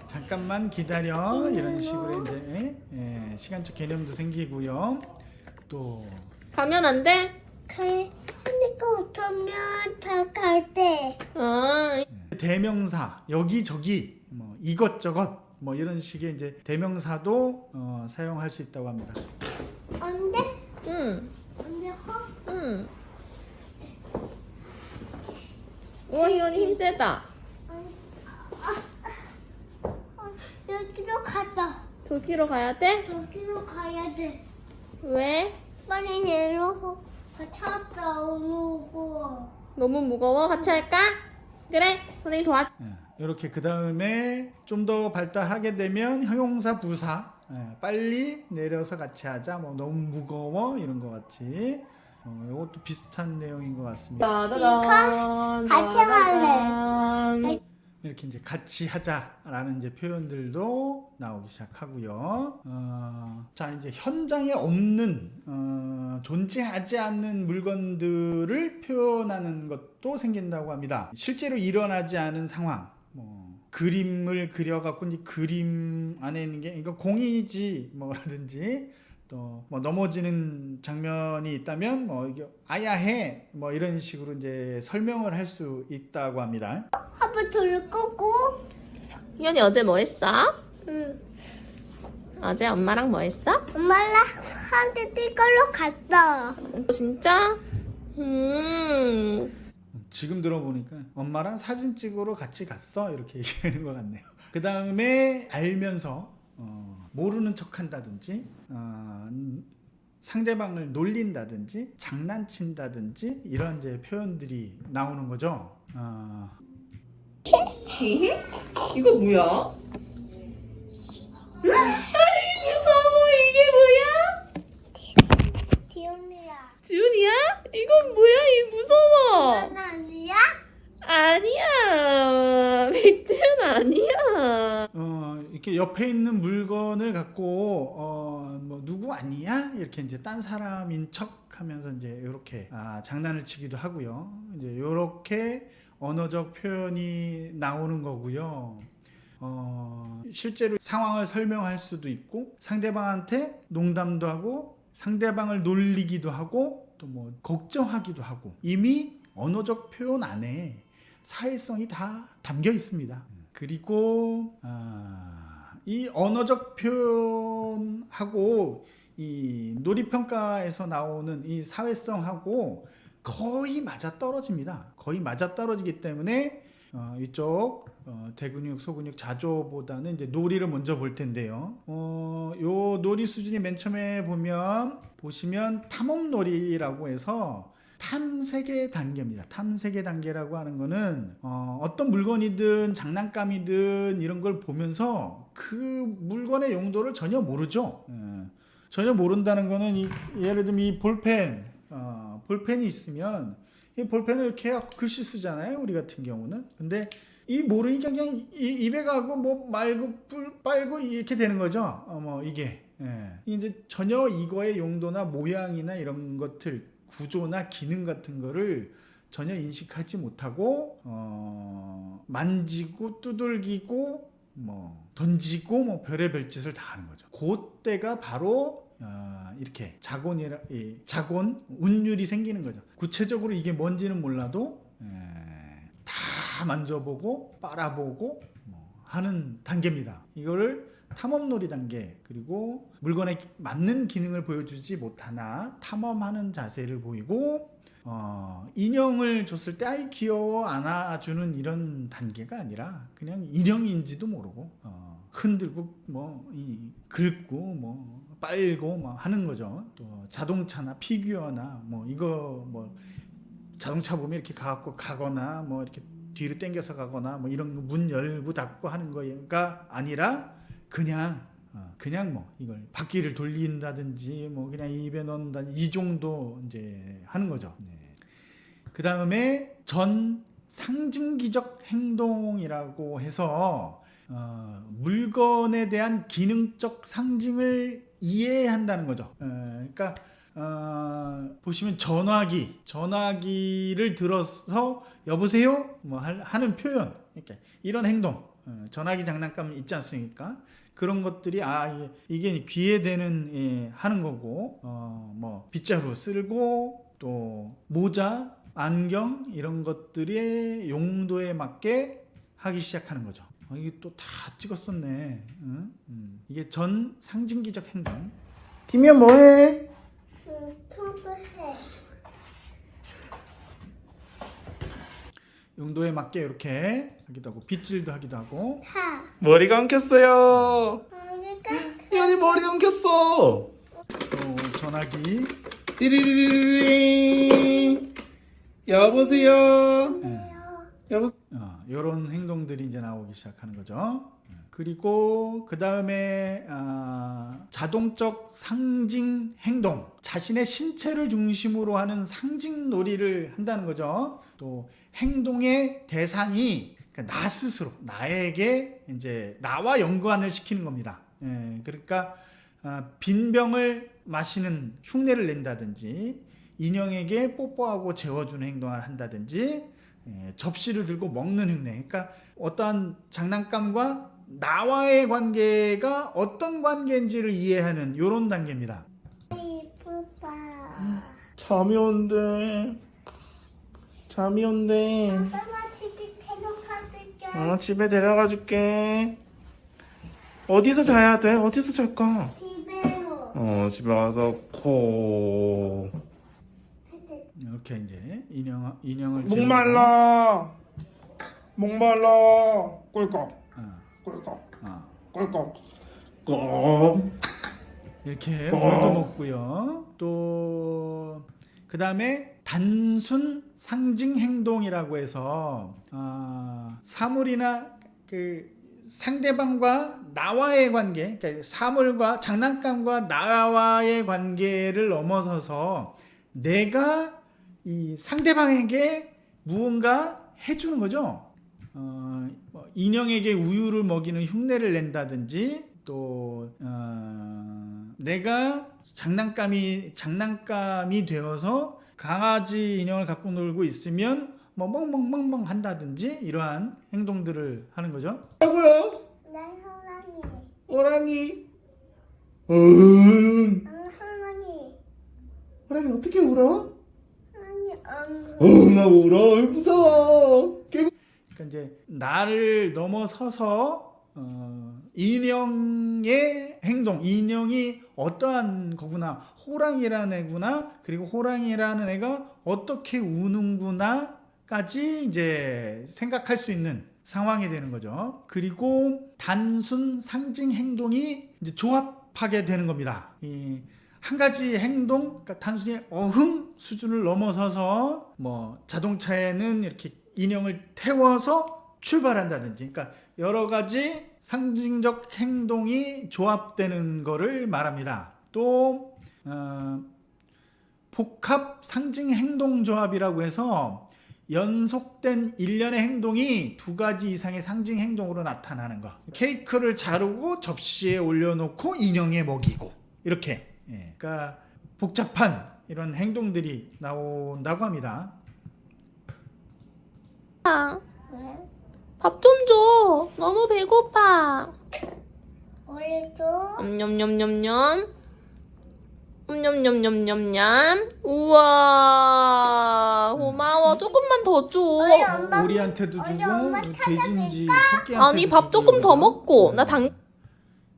잠깐만 기다려 이런 식으로 이제 시간적 개념도 생기고요. 또 가면 안 돼? 하니까 어쩌면 다 갈 때. 대명사 여기저기 뭐 이것저것 뭐 이런 식의 이제 대명사도 사용할 수 있다고 합니다. 언제? 응. 언제 허? 응. 우와, 희연이 힘 세다. 여기로 가자. 저기로 가야 돼? 여기로 가야 돼. 왜? 빨리 내려서 찾아 오고. 너무 무거워? 같이 할까? 그래, 선생님 도와줘. 이렇게 그 다음에 좀 더 발달하게 되면 형용사 부사 빨리 내려서 같이 하자 뭐 너무 무거워 이런 것 같이 이것도 비슷한 내용인 것 같습니다. 따다단. 같이 할래. 이렇게 이제 같이 하자라는 이제 표현들도 나오기 시작하고요. 자 이제 현장에 없는 존재하지 않는 물건들을 표현하는 것도 생긴다고 합니다. 실제로 일어나지 않은 상황, 뭐 그림을 그려갖고 이제 그림 안에 있는 게 이거 공이지 뭐라든지 또 뭐 넘어지는 장면이 있다면 뭐 이게 아야해 뭐 이런 식으로 이제 설명을 할 수 있다고 합니다. 한번 돌을 끄고. 희연이 어제 뭐 했어? 응. 어제 엄마랑 뭐 했어? 엄마랑 한테 띠걸로 갔어. 진짜? 지금 들어보니까 엄마랑 사진 찍으러 같이 갔어 이렇게 얘기하는 것 같네요. 그 다음에 알면서 모르는 척 한다든지 상대방을 놀린다든지 장난친다든지 이런 이제 표현들이 나오는 거죠. 이거 뭐야? 무서워, 이게 뭐야? 지훈이야. 지훈이야? 이건 뭐야? 이 무서워. 난 아니야? 아니야. 백지훈 아니야. 이렇게 옆에 있는 물건을 갖고 뭐 누구 아니야? 이렇게 이제 딴 사람인 척하면서 이제 이렇게 장난을 치기도 하고요. 이제 이렇게 언어적 표현이 나오는 거고요. 실제로 상황을 설명할 수도 있고 상대방한테 농담도 하고 상대방을 놀리기도 하고 또 뭐 걱정하기도 하고 이미 언어적 표현 안에 사회성이 다 담겨 있습니다. 그리고 이 언어적 표현하고 이 놀이평가에서 나오는 이 사회성하고 거의 맞아떨어집니다. 거의 맞아떨어지기 때문에 이쪽 대근육, 소근육, 자조보다는 이제 놀이를 먼저 볼 텐데요. 요 놀이 수준이 맨 처음에 보시면 탐험놀이라고 해서 탐색의 단계입니다. 탐색의 단계라고 하는 거는 어떤 물건이든 장난감이든 이런 걸 보면서 그 물건의 용도를 전혀 모르죠. 전혀 모른다는 거는 예를 들면 이 볼펜이 있으면 이 볼펜을 이렇게 해갖고 글씨 쓰잖아요. 우리 같은 경우는. 근데 이 모르니까 그냥 입에 가고 뭐 말고 빨고 이렇게 되는 거죠. 뭐 이게 이제 전혀 이거의 용도나 모양이나 이런 것들 구조나 기능 같은 거를 전혀 인식하지 못하고 만지고 두들기고 뭐 던지고 뭐 별의별 짓을 다 하는 거죠. 그때가 바로 이렇게 자곤 운율이 생기는 거죠. 구체적으로 이게 뭔지는 몰라도 다 만져보고 빨아보고 뭐 하는 단계입니다. 이거를 탐험놀이 단계, 그리고 물건에 맞는 기능을 보여주지 못하나 탐험하는 자세를 보이고 인형을 줬을 때 아이 귀여워 안아주는 이런 단계가 아니라 그냥 인형인지도 모르고 흔들고 뭐 긁고 뭐 빨고 뭐 하는 거죠. 또 자동차나 피규어나 뭐 이거 뭐 자동차 보면 이렇게 가갖고 가거나 뭐 이렇게 뒤로 당겨서 가거나 뭐 이런 문 열고 닫고 하는 거가 아니라 그냥 뭐 이걸 바퀴를 돌린다든지 뭐 그냥 입에 넣는다든지 이 정도 이제 하는 거죠. 네. 그 다음에 전 상징기적 행동이라고 해서 물건에 대한 기능적 상징을 이해한다는 거죠. 그러니까 보시면 전화기를 들어서 여보세요 뭐 하는 표현, 이렇게 이런 행동, 전화기 장난감 있지 않습니까? 그런 것들이 이게 귀에 대는 하는 거고, 뭐 빗자루 쓸고 또 모자, 안경 이런 것들의 용도에 맞게 하기 시작하는 거죠. 이게 또 다 찍었었네. 이게 전 상징기적 행동. 김이야 뭐해? 통도해. 용도에 맞게 이렇게 하기도 하고 빗질도 하기도 하고. 하. 머리가 엉켰어요. 머리가 현이 머리 엉켰어. 또 전화기. 띠리리리리. 여보세요. 여보. 이런 행동들이 이제 나오기 시작하는 거죠. 그리고 그 다음에 자동적 상징 행동, 자신의 신체를 중심으로 하는 상징 놀이를 한다는 거죠. 또 행동의 대상이 그러니까 나 스스로, 나에게 이제 나와 연관을 시키는 겁니다. 그러니까 빈 병을 마시는 흉내를 낸다든지, 인형에게 뽀뽀하고 재워주는 행동을 한다든지, 접시를 들고 먹는 흉내. 그러니까 어떠한 장난감과 나와의 관계가 어떤 관계인지를 이해하는 이런 단계입니다. 이쁘다. 잠이 온대. 아빠가 집에 데려가줄게. 집에 데려가 줄게. 어디서 자야 돼? 어디서 잘까? 집에요. 집에 와서 코. 이렇게 이제 인형을 목말라. 꿀꺽. 꿀꺽. 꿀꺽. 꿀꺽. 이렇게 물도 먹고요. 또 그 다음에 단순 상징 행동이라고 해서 사물이나 그 상대방과 나와의 관계, 그러니까 사물과 장난감과 나와의 관계를 넘어서서 내가 이 상대방에게 무언가 해주는 거죠. 인형에게 우유를 먹이는 흉내를 낸다든지, 또 내가 장난감이 되어서 강아지 인형을 갖고 놀고 있으면 뭐 멍멍멍멍 한다든지 이러한 행동들을 하는 거죠. 뭐라고요? 나 호랑이. 호랑이. 호랑이. 호랑이 어떻게 울어? 호랑이 나 울어. 무서워. 그러니까 이제 나를 넘어서서 인형의 행동, 인형이 어떠한 거구나, 호랑이라는 애구나, 그리고 호랑이라는 애가 어떻게 우는구나까지 이제 생각할 수 있는 상황이 되는 거죠. 그리고 단순 상징 행동이 이제 조합하게 되는 겁니다. 이 한 가지 행동, 그러니까 단순히 어흥 수준을 넘어서서 뭐 자동차에는 이렇게 인형을 태워서 출발한다든지, 그러니까 여러 가지 상징적 행동이 조합되는 거를 말합니다. 또 복합 상징 행동 조합이라고 해서 연속된 일련의 행동이 두 가지 이상의 상징 행동으로 나타나는 거. 케이크를 자르고 접시에 올려놓고 인형에 먹이고, 이렇게. 그러니까 복잡한 이런 행동들이 나온다고 합니다. 왜? 밥 좀 줘. 너무 배고파. 우리도 냠냠냠냠냠. 냠냠냠냠냠. 우와. 고마워. 조금만 더 줘. 엄마, 오리한테도 어디 주고 엄마 돼지인지 찾아줄까? 토끼한테도 아니, 밥 주고 조금 더 그러죠. 먹고. 나 당.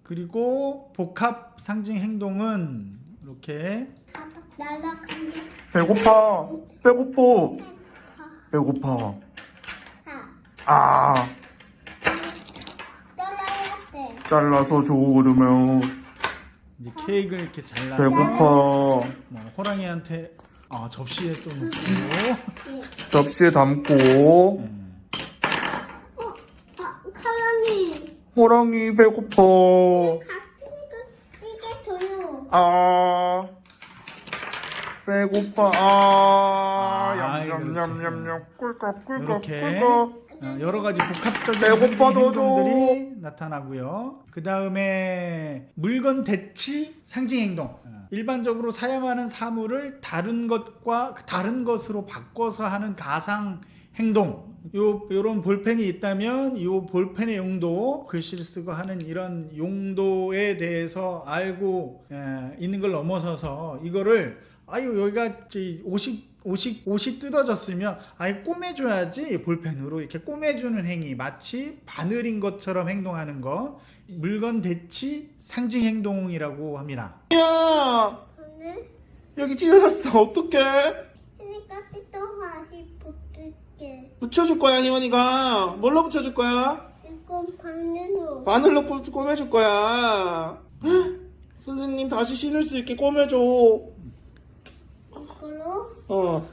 그리고 복합 상징 행동은 이렇게 날아간다. 배고파. 배고파. 자, 아, 떠나야 돼. 잘라서 줘 그러면. 이제 케이크를 이렇게 잘라서 배고파. 뭐 호랑이한테 접시에 또 놓고 접시에 담고. 카랑이. 호랑이 배고파. 이게 줘요. 아, 배고파. 그렇죠. 냠냠냠냠냠. 꿀꺽 이렇게 꿀꺽. 여러 가지 복합적인 배고파, 상징 더 줘. 행동들이 나타나고요. 그 다음에 물건 대치 상징 행동. 일반적으로 사용하는 사물을 다른 것으로 바꿔서 하는 가상 행동. 요런 볼펜이 있다면 요 볼펜의 용도, 글씨를 쓰고 하는 이런 용도에 대해서 알고 있는 걸 넘어서서 이거를 여기가 옷이 뜯어졌으면 아예 꼬매줘야지, 볼펜으로 이렇게 꼬매주는 행위, 마치 바늘인 것처럼 행동하는 거, 물건 대치 상징 행동이라고 합니다. 야, 오늘 여기 찢어졌어. 어떡해? 그러니까 또 다시 붙을게. 붙여줄 거야, 희원이가. 뭘로 붙여줄 거야? 이건 바늘로. 바늘로 꼬매줄 거야. 헉, 선생님 다시 신을 수 있게 꼬매줘. 이걸로.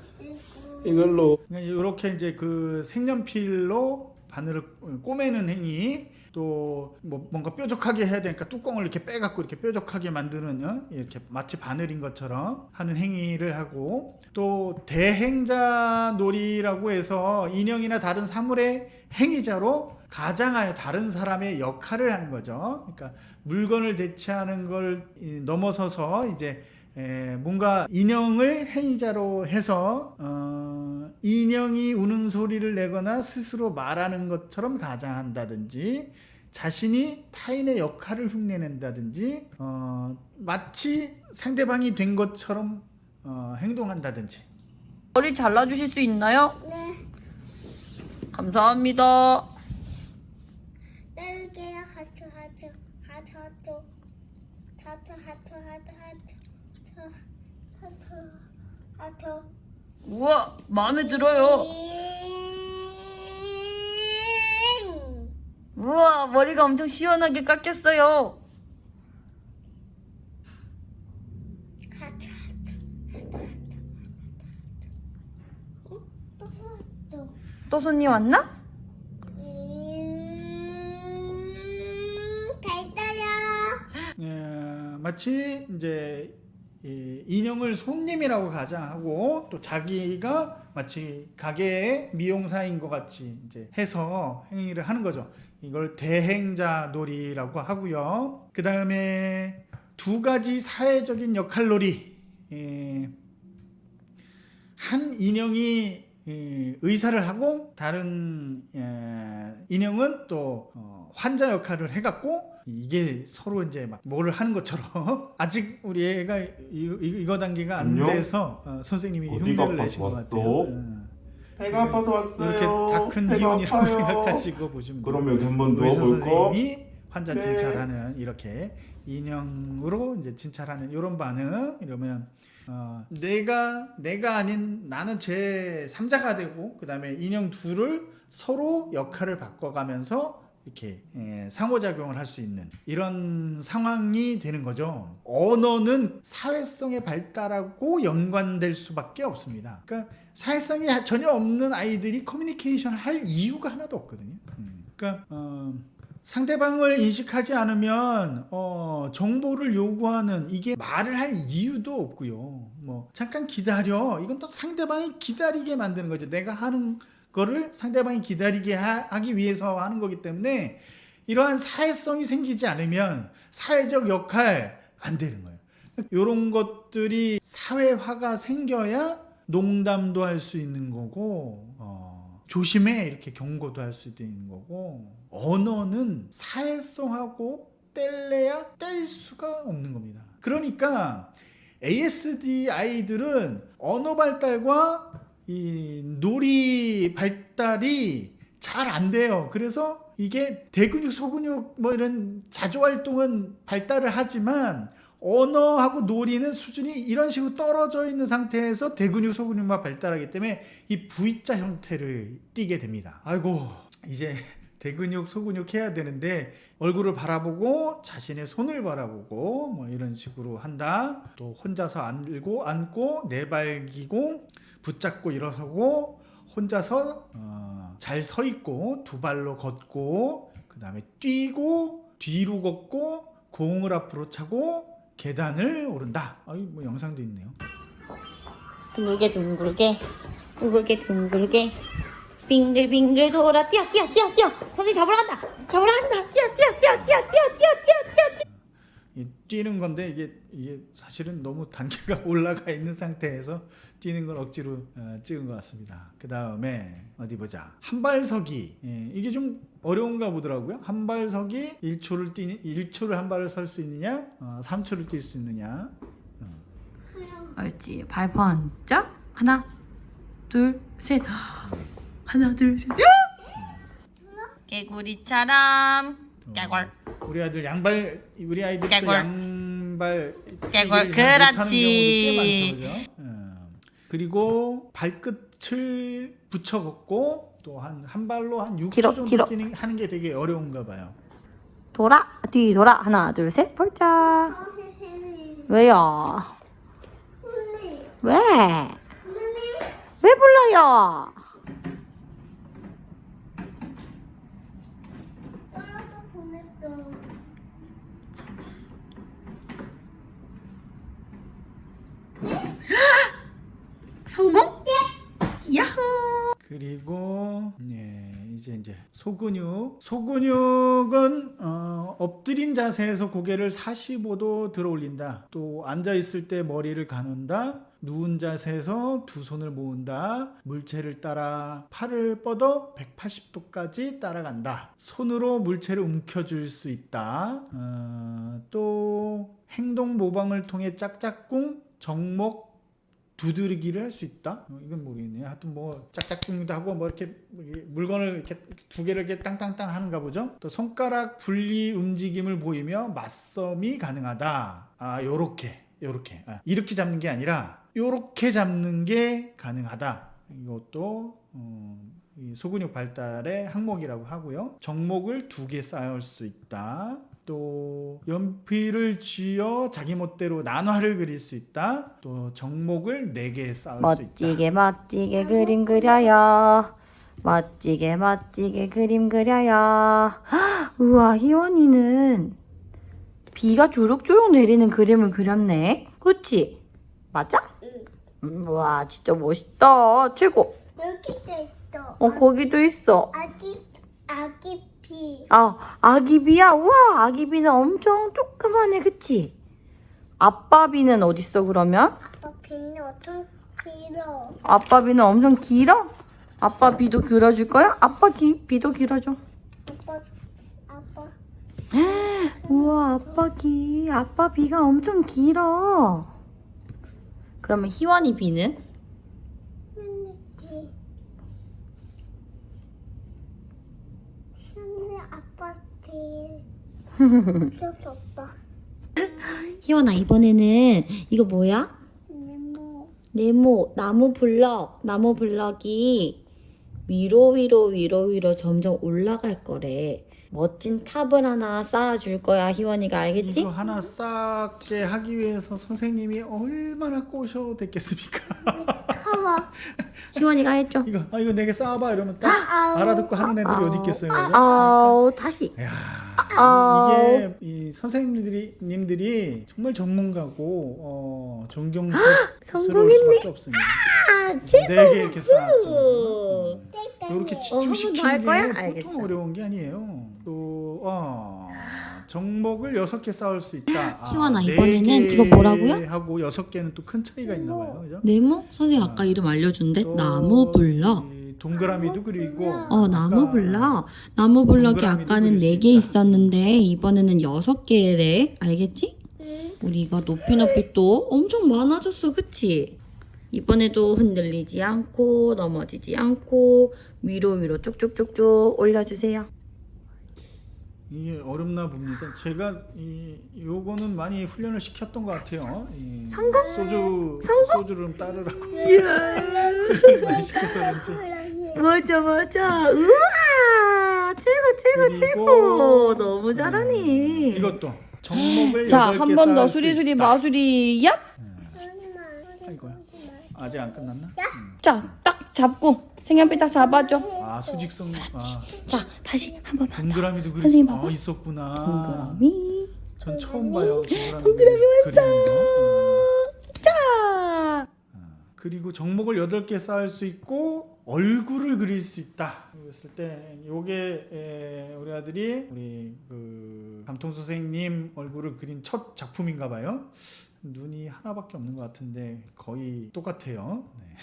이걸로. 이렇게 이제 그 색연필로 바늘을 꼬매는 행위, 또 뭐 뭔가 뾰족하게 해야 되니까 뚜껑을 이렇게 빼갖고 이렇게 뾰족하게 만드는 이렇게 마치 바늘인 것처럼 하는 행위를 하고, 또 대행자 놀이라고 해서 인형이나 다른 사물의 행위자로 가장하여 다른 사람의 역할을 하는 거죠. 그러니까 물건을 대체하는 걸 넘어서서 이제 뭔가 인형을 행위자로 해서 인형이 우는 소리를 내거나 스스로 말하는 것처럼 가장한다든지, 자신이 타인의 역할을 흉내낸다든지, 마치 상대방이 된 것처럼 행동한다든지. 머리 잘라주실 수 있나요? 네. 감사합니다. 떼게요. 하트. 우와, 마음에 들어요. 우와, 머리가 엄청 시원하게 깎였어요. 또 손님 왔나? 됐어요. 마치 이제 인형을 손님이라고 가장하고, 또 자기가 마치 가게의 미용사인 것 같이 이제 해서 행위를 하는 거죠. 이걸 대행자 놀이라고 하고요. 그 다음에 두 가지 사회적인 역할 놀이. 한 인형이 의사를 하고 다른 인형은 또 환자 역할을 해갖고, 이게 서로 이제 막 뭐를 하는 것처럼 아직 우리 애가 이거 단계가 안 안녕? 돼서 선생님이 어디가 흉내를 아파서 내신 것 왔어? 같아요. 배가 아파서 왔어요. 이렇게 다 큰 배가 희원이라고 아파요. 생각하시고 보시면 돼요. 그럼 여기 한번 의사 누워볼까? 선생님이 환자 네. 진찰하는, 이렇게 인형으로 이제 진찰하는 이런 반응. 이러면 내가 아닌 나는 제 3자가 되고, 그 다음에 인형 둘을 서로 역할을 바꿔가면서 이렇게 상호작용을 할 수 있는 이런 상황이 되는 거죠. 언어는 사회성의 발달하고 연관될 수밖에 없습니다. 그러니까 사회성이 전혀 없는 아이들이 커뮤니케이션 할 이유가 하나도 없거든요. 그러니까 상대방을 인식하지 않으면 정보를 요구하는, 이게 말을 할 이유도 없고요. 뭐 잠깐 기다려, 이건 또 상대방이 기다리게 만드는 거죠. 내가 하는 거를 상대방이 기다리게 하기 위해서 하는 거기 때문에, 이러한 사회성이 생기지 않으면 사회적 역할 안 되는 거예요. 이런 것들이 사회화가 생겨야 농담도 할 수 있는 거고, 조심해 이렇게 경고도 할 수도 있는 거고, 언어는 사회성하고 뗄래야 뗄 수가 없는 겁니다. 그러니까 ASD 아이들은 언어 발달과 이 놀이 발달이 잘 안 돼요. 그래서 이게 대근육, 소근육 뭐 이런 자조 활동은 발달을 하지만 언어하고 놀이는 수준이 이런 식으로 떨어져 있는 상태에서 대근육, 소근육만 발달하기 때문에 이 V자 형태를 띠게 됩니다. 아이고, 이제 대근육, 소근육 해야 되는데 얼굴을 바라보고 자신의 손을 바라보고 뭐 이런 식으로 한다. 또 혼자서 앉고 내발기고 붙잡고 일어서고 혼자서 잘 서 있고 두 발로 걷고 그 다음에 뛰고 뒤로 걷고 공을 앞으로 차고 계단을 오른다. 뭐 영상도 있네요. 둥글게 둥글게 둥글게 둥글게 빙글빙글 돌아 뛰어 선생님 잡으러 간다 뛰어 이 뛰는 건데 이게 사실은 너무 단계가 올라가 있는 상태에서 뛰는 걸 억지로 찍은 것 같습니다. 그 다음에 어디 보자. 한발서기. 이게 좀 어려운가 보더라고요. 한발서기 1초를 한 발을 설 수 있느냐, 3초를 뛸 수 있느냐. 옳지. 발 번쩍 하나 둘 셋 하나 둘 셋 개구리처럼 깨골 우리 아이들이 또 깨골. 양발 깨골. 뛰기를 잘 못하는 그렇지. 경우도 꽤 많죠, 그죠? 그리고 발끝을 붙여 걷고 또 한 발로 한 6초 길어, 정도 길어. 하는 게 되게 어려운가 봐요. 돌아 뒤 돌아 하나 둘 셋 벌짝 왜요? 왜? 왜 불러요? 떨어져 보냈어. 성공? 야호! 그리고 이제 소근육은 엎드린 자세에서 고개를 45도 들어 올린다. 또 앉아 있을 때 머리를 가눈다. 누운 자세에서 두 손을 모은다. 물체를 따라 팔을 뻗어 180도까지 따라간다. 손으로 물체를 움켜쥘 수 있다. 또 행동 모방을 통해 짝짝꿍, 정목, 두드리기를 할 수 있다. 이건 모르겠네요. 하여튼 뭐 짝짝꿍도 하고 뭐 이렇게 물건을 이렇게 두 개를 이렇게 땅땅땅 하는가 보죠. 또 손가락 분리 움직임을 보이며 맞섬이 가능하다. 요렇게 이렇게 잡는 게 아니라 요렇게 잡는 게 가능하다. 이것도 이 소근육 발달의 항목이라고 하고요. 정목을 2개 쌓을 수 있다. 또 연필을 쥐어 자기 멋대로 난화를 그릴 수 있다. 또 정목을 4개 쌓을 수 있다. 멋지게 그림 그려요. 멋지게 그림 그려요. 우와, 희원이는 비가 주룩주룩 내리는 그림을 그렸네. 그치? 맞아? 우와, 진짜 멋있다. 최고. 여기도 있어. 거기도 있어. 아기 비. 아기 비야? 우와, 아기 비는 엄청 조그만해. 그치? 아빠 비는 어딨어, 그러면? 아빠 비는 엄청 길어. 아빠 비는 엄청 길어? 아빠 비도 그려줄 거야? 아빠 비도 그려줘. 아빠. 우와, 아빠 비가 엄청 길어. 그러면 희원이 비는? 비. 현우 아빠 비. 그래서 오빠. 희원아, 이번에는 이거 뭐야? 네모. 나무 블럭이 위로 점점 올라갈 거래. 멋진 탑을 하나 쌓아줄 거야, 희원이가. 알겠지? 이거 하나 쌓게 하기 위해서 선생님이 얼마나 꼬셔댔겠습니까? 커워. 희원이가 해줘. 이거 4개 쌓아봐 이러면 딱 알아듣고 하는 애들이 어디 있겠어요, 그죠? 다시. 이야, 아우. 이게 이 선생님들이 정말 전문가고 존경스러울 수밖에 없습니다. 최고. 4개 이렇게 쌓았죠. 이렇게 한번 집중시키는 더 할 게 거야? 보통 알겠어. 어려운 게 아니에요. 또 정목을 6개 쌓을 수 있다. 희원아, 4개 이번에는 그거 뭐라고요? 하고 6개는 또 큰 차이가 있나 봐요, 그죠? 네모? 선생님 아까 이름 알려준대. 또 나무 블럭. 이 동그라미도 그리고 나무 블럭. 나무 블럭이 동그라미도 아까는 그릴 수 4개 있다. 있었는데 이번에는 6개래. 알겠지? 응. 우리 이거 높이 또 엄청 많아졌어. 그치? 이번에도 흔들리지 않고 넘어지지 않고 위로 쭉쭉쭉쭉 올려주세요. 이게 어렵나 봅니다. 제가 요거는 많이 훈련을 시켰던 것 같아요. 소주를 좀 따르라고 훈련을 많이 시켜서 그런지. 맞아. 우와! 최고. 그리고, 너무 잘하네. 이것도 정목을 자, 8개 한 번 더 쌓을 수 수리수리 있다. 마수리 얍! 아이고야. 아직 안 끝났나? 자, 딱 잡고 색연필 딱 잡아줘. 수직성. 자, 다시 한 번만. 동그라미도 그릴 선생님 수 봐봐. 있었구나. 동그라미. 전 처음 봐요. 동그라미 그리는 거. 자! 그리고 정목을 8개 쌓을 수 있고 얼굴을 그릴 수 있다. 그랬을 때 요게 우리 아들이 우리 그 감통 선생님 얼굴을 그린 첫 작품인가 봐요. 눈이 하나밖에 없는 것 같은데 거의 똑같아요. 네.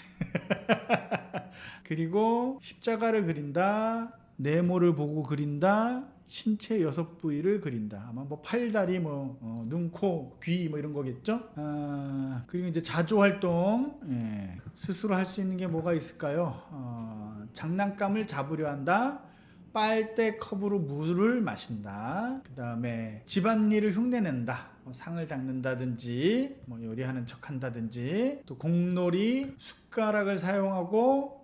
그리고 십자가를 그린다. 네모를 보고 그린다. 신체 6부위를 그린다. 아마 뭐 팔다리, 눈, 코, 귀 뭐 이런 거겠죠. 그리고 이제 자조 활동, 스스로 할 수 있는 게 뭐가 있을까요? 장난감을 잡으려 한다. 빨대 컵으로 물을 마신다. 그 다음에 집안일을 흉내낸다. 상을 닦는다든지, 요리하는 척 한다든지, 또 공놀이, 숟가락을 사용하고,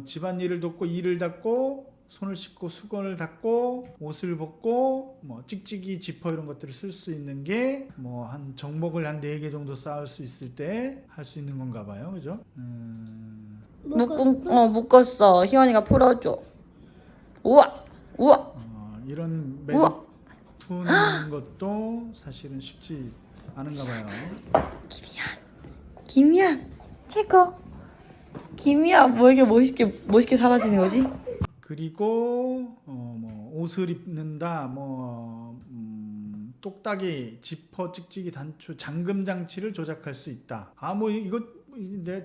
집안일을 돕고, 이를 닦고, 손을 씻고 수건을 닦고 옷을 벗고 찍찍이 지퍼 이런 것들을 쓸 수 있는 게 한 정목을 한 4개 정도 쌓을 수 있을 때 할 수 있는 건가 봐요. 그죠? 묶었어. 희원이가 풀어줘. 우와! 이런 우와! 매듭 푸는 것도 사실은 쉽지 않은가 봐요. 김희연 최고. 김희연 뭐 이렇게 멋있게 사라지는 거지? 그리고 옷을 입는다, 똑딱이, 지퍼, 찍찍이, 단추, 잠금 장치를 조작할 수 있다. 이거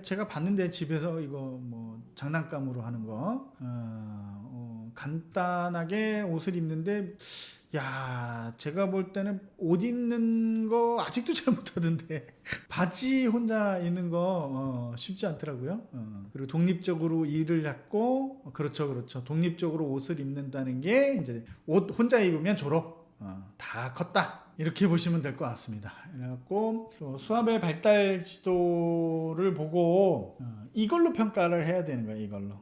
제가 봤는데 집에서 이거 장난감으로 하는 거 간단하게 옷을 입는데 제가 볼 때는 옷 입는 거 아직도 잘 못하던데 바지 혼자 입는 거 쉽지 않더라고요. 그리고 독립적으로 일을 했고 그렇죠. 독립적으로 옷을 입는다는 게 이제 옷 혼자 입으면 졸업 다 컸다 이렇게 보시면 될 것 같습니다. 그래갖고 수아벨 발달 지도를 보고 이걸로 평가를 해야 되는 거예요. 이걸로.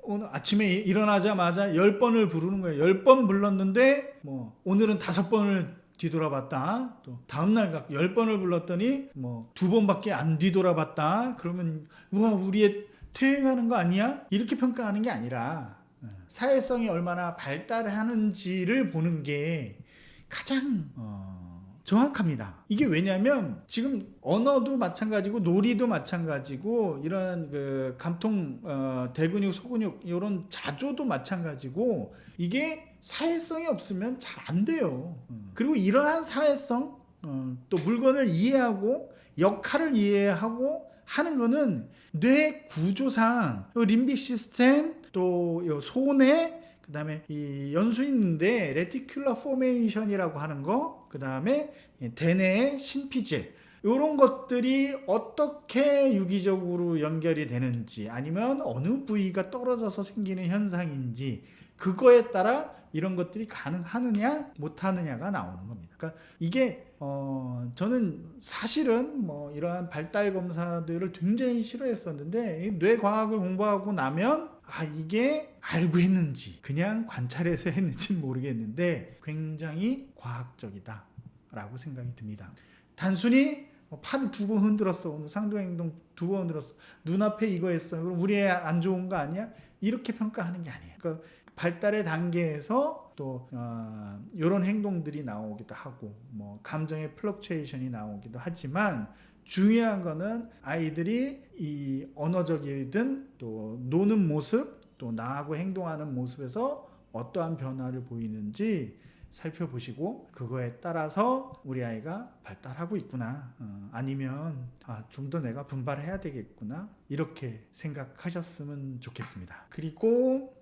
오늘 아침에 일어나자마자 10번을 부르는 거예요. 10번 불렀는데 오늘은 5번을 뒤돌아봤다. 또 다음날 10번을 불렀더니 2번밖에 안 뒤돌아봤다. 그러면 우리 퇴행하는 거 아니야? 이렇게 평가하는 게 아니라 사회성이 얼마나 발달하는지를 보는 게 가장 정확합니다. 이게 왜냐면 지금 언어도 마찬가지고 놀이도 마찬가지고 이런 그 감통 대근육 소근육 이런 자조도 마찬가지고 이게 사회성이 없으면 잘 안 돼요. 그리고 이러한 사회성 또 물건을 이해하고 역할을 이해하고 하는 거는 뇌 구조상 림빅 시스템 또 소뇌 그 다음에 이 연수 있는데 레티큘러 포메이션이라고 하는 거, 그 다음에 대뇌의 신피질 이런 것들이 어떻게 유기적으로 연결이 되는지 아니면 어느 부위가 떨어져서 생기는 현상인지 그거에 따라 이런 것들이 가능하느냐 못하느냐가 나오는 겁니다. 그러니까 이게 저는 사실은 이러한 발달 검사들을 굉장히 싫어했었는데 뇌과학을 공부하고 나면 이게 알고 했는지 그냥 관찰해서 했는지는 모르겠는데 굉장히 과학적이다 라고 생각이 듭니다. 단순히 팔을 2번 흔들었어, 오늘 상도행동 2번 흔들었어, 눈앞에 이거 했어, 그럼 우리 애 안 좋은 거 아니야? 이렇게 평가하는 게 아니에요. 그러니까 발달의 단계에서 또 이런 행동들이 나오기도 하고 감정의 플럭추에이션이 나오기도 하지만 중요한 거는 아이들이 이 언어적이든 또 노는 모습 또 나하고 행동하는 모습에서 어떠한 변화를 보이는지 살펴보시고 그거에 따라서 우리 아이가 발달하고 있구나, 아니면 좀 더 내가 분발해야 되겠구나, 이렇게 생각하셨으면 좋겠습니다. 그리고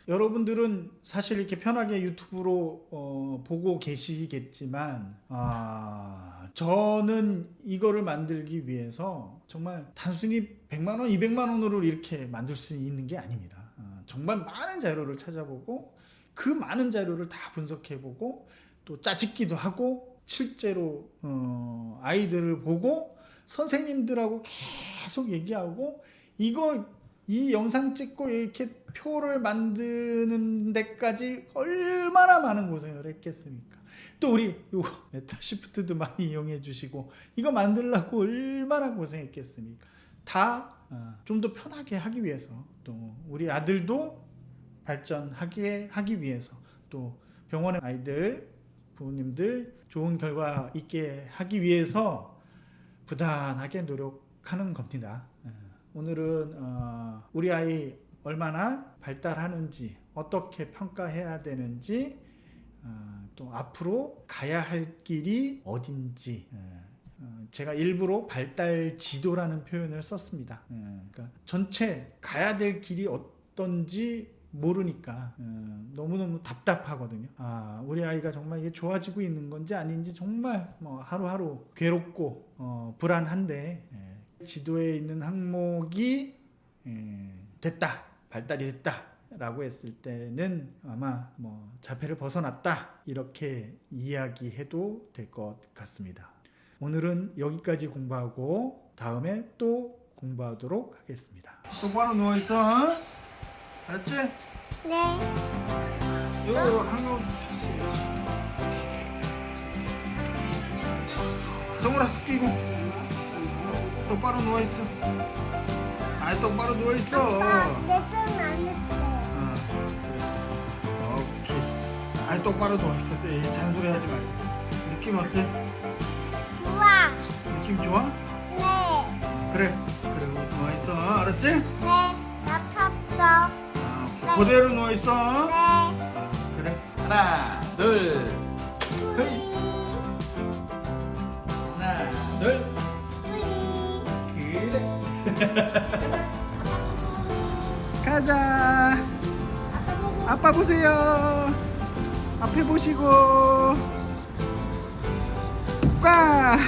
여러분들은 사실 이렇게 편하게 유튜브로 보고 계시겠지만 저는 이거를 만들기 위해서 정말 단순히 100만 원, 200만 원으로 이렇게 만들 수 있는 게 아닙니다. 정말 많은 자료를 찾아보고 그 많은 자료를 다 분석해보고 또 짜집기도 하고 실제로 아이들을 보고 선생님들하고 계속 얘기하고 이 영상 찍고 이렇게 표를 만드는 데까지 얼마나 많은 고생을 했겠습니까? 또 우리 요거 메타시프트도 많이 이용해 주시고 이거 만들려고 얼마나 고생했겠습니까? 다 좀 더 편하게 하기 위해서, 또 우리 아들도 발전하게 하기 위해서, 또 병원의 아이들 부모님들 좋은 결과 있게 하기 위해서 부단하게 노력하는 겁니다. 오늘은 우리 아이 얼마나 발달하는지, 어떻게 평가해야 되는지, 또 앞으로 가야 할 길이 어딘지, 제가 일부러 발달 지도라는 표현을 썼습니다. 그러니까 전체 가야 될 길이 어떤지 모르니까 너무너무 답답하거든요. 우리 아이가 정말 이게 좋아지고 있는 건지 아닌지 정말 하루하루 괴롭고 불안한데, 지도에 있는 항목이 됐다, 발달이 됐다 라고 했을 때는 아마 자폐를 벗어났다 이렇게 이야기해도 될 것 같습니다. 오늘은 여기까지 공부하고 다음에 또 공부하도록 하겠습니다. 똑바로 누워있어, 어? 알았지? 네. 요 한가운데 선글라스 끼고 똑바로 누워있어. 똑바로 누워있어. 아빠, 내 손 안 했어. 오케이. 똑바로 누워있어. 잔소리 하지 말고. 느낌 어때? 좋아. 느낌 좋아? 네. 그래. 그리고 누워있어. 알았지? 네. 아팠어. 오케이. 그대로 누워있어. 네. 그래. 하나, 둘, 뿌이. 하나, 둘. 뿌이. 그래. 가자. 아빠 보세요. 앞에 보시고. 꽉.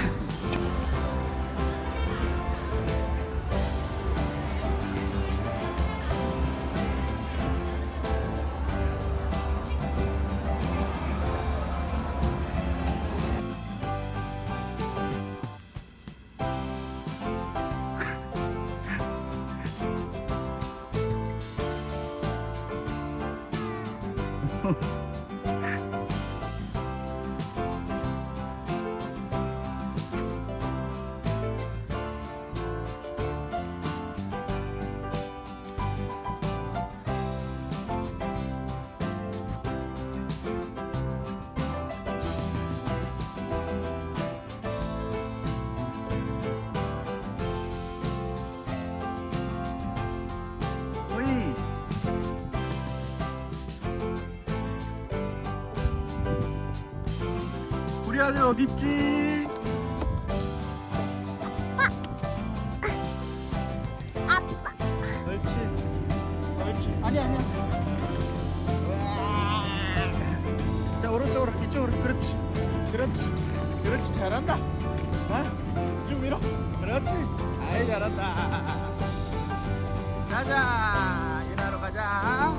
어이. 우리 아들 어딨지? 아빠. 옳지. 옳지. 아니야. 우와. 자, 오른쪽으로, 이쪽으로. 그렇지. 잘한다. 쭉 밀어. 그렇지. 아이, 잘한다. 가자. 일하러 가자.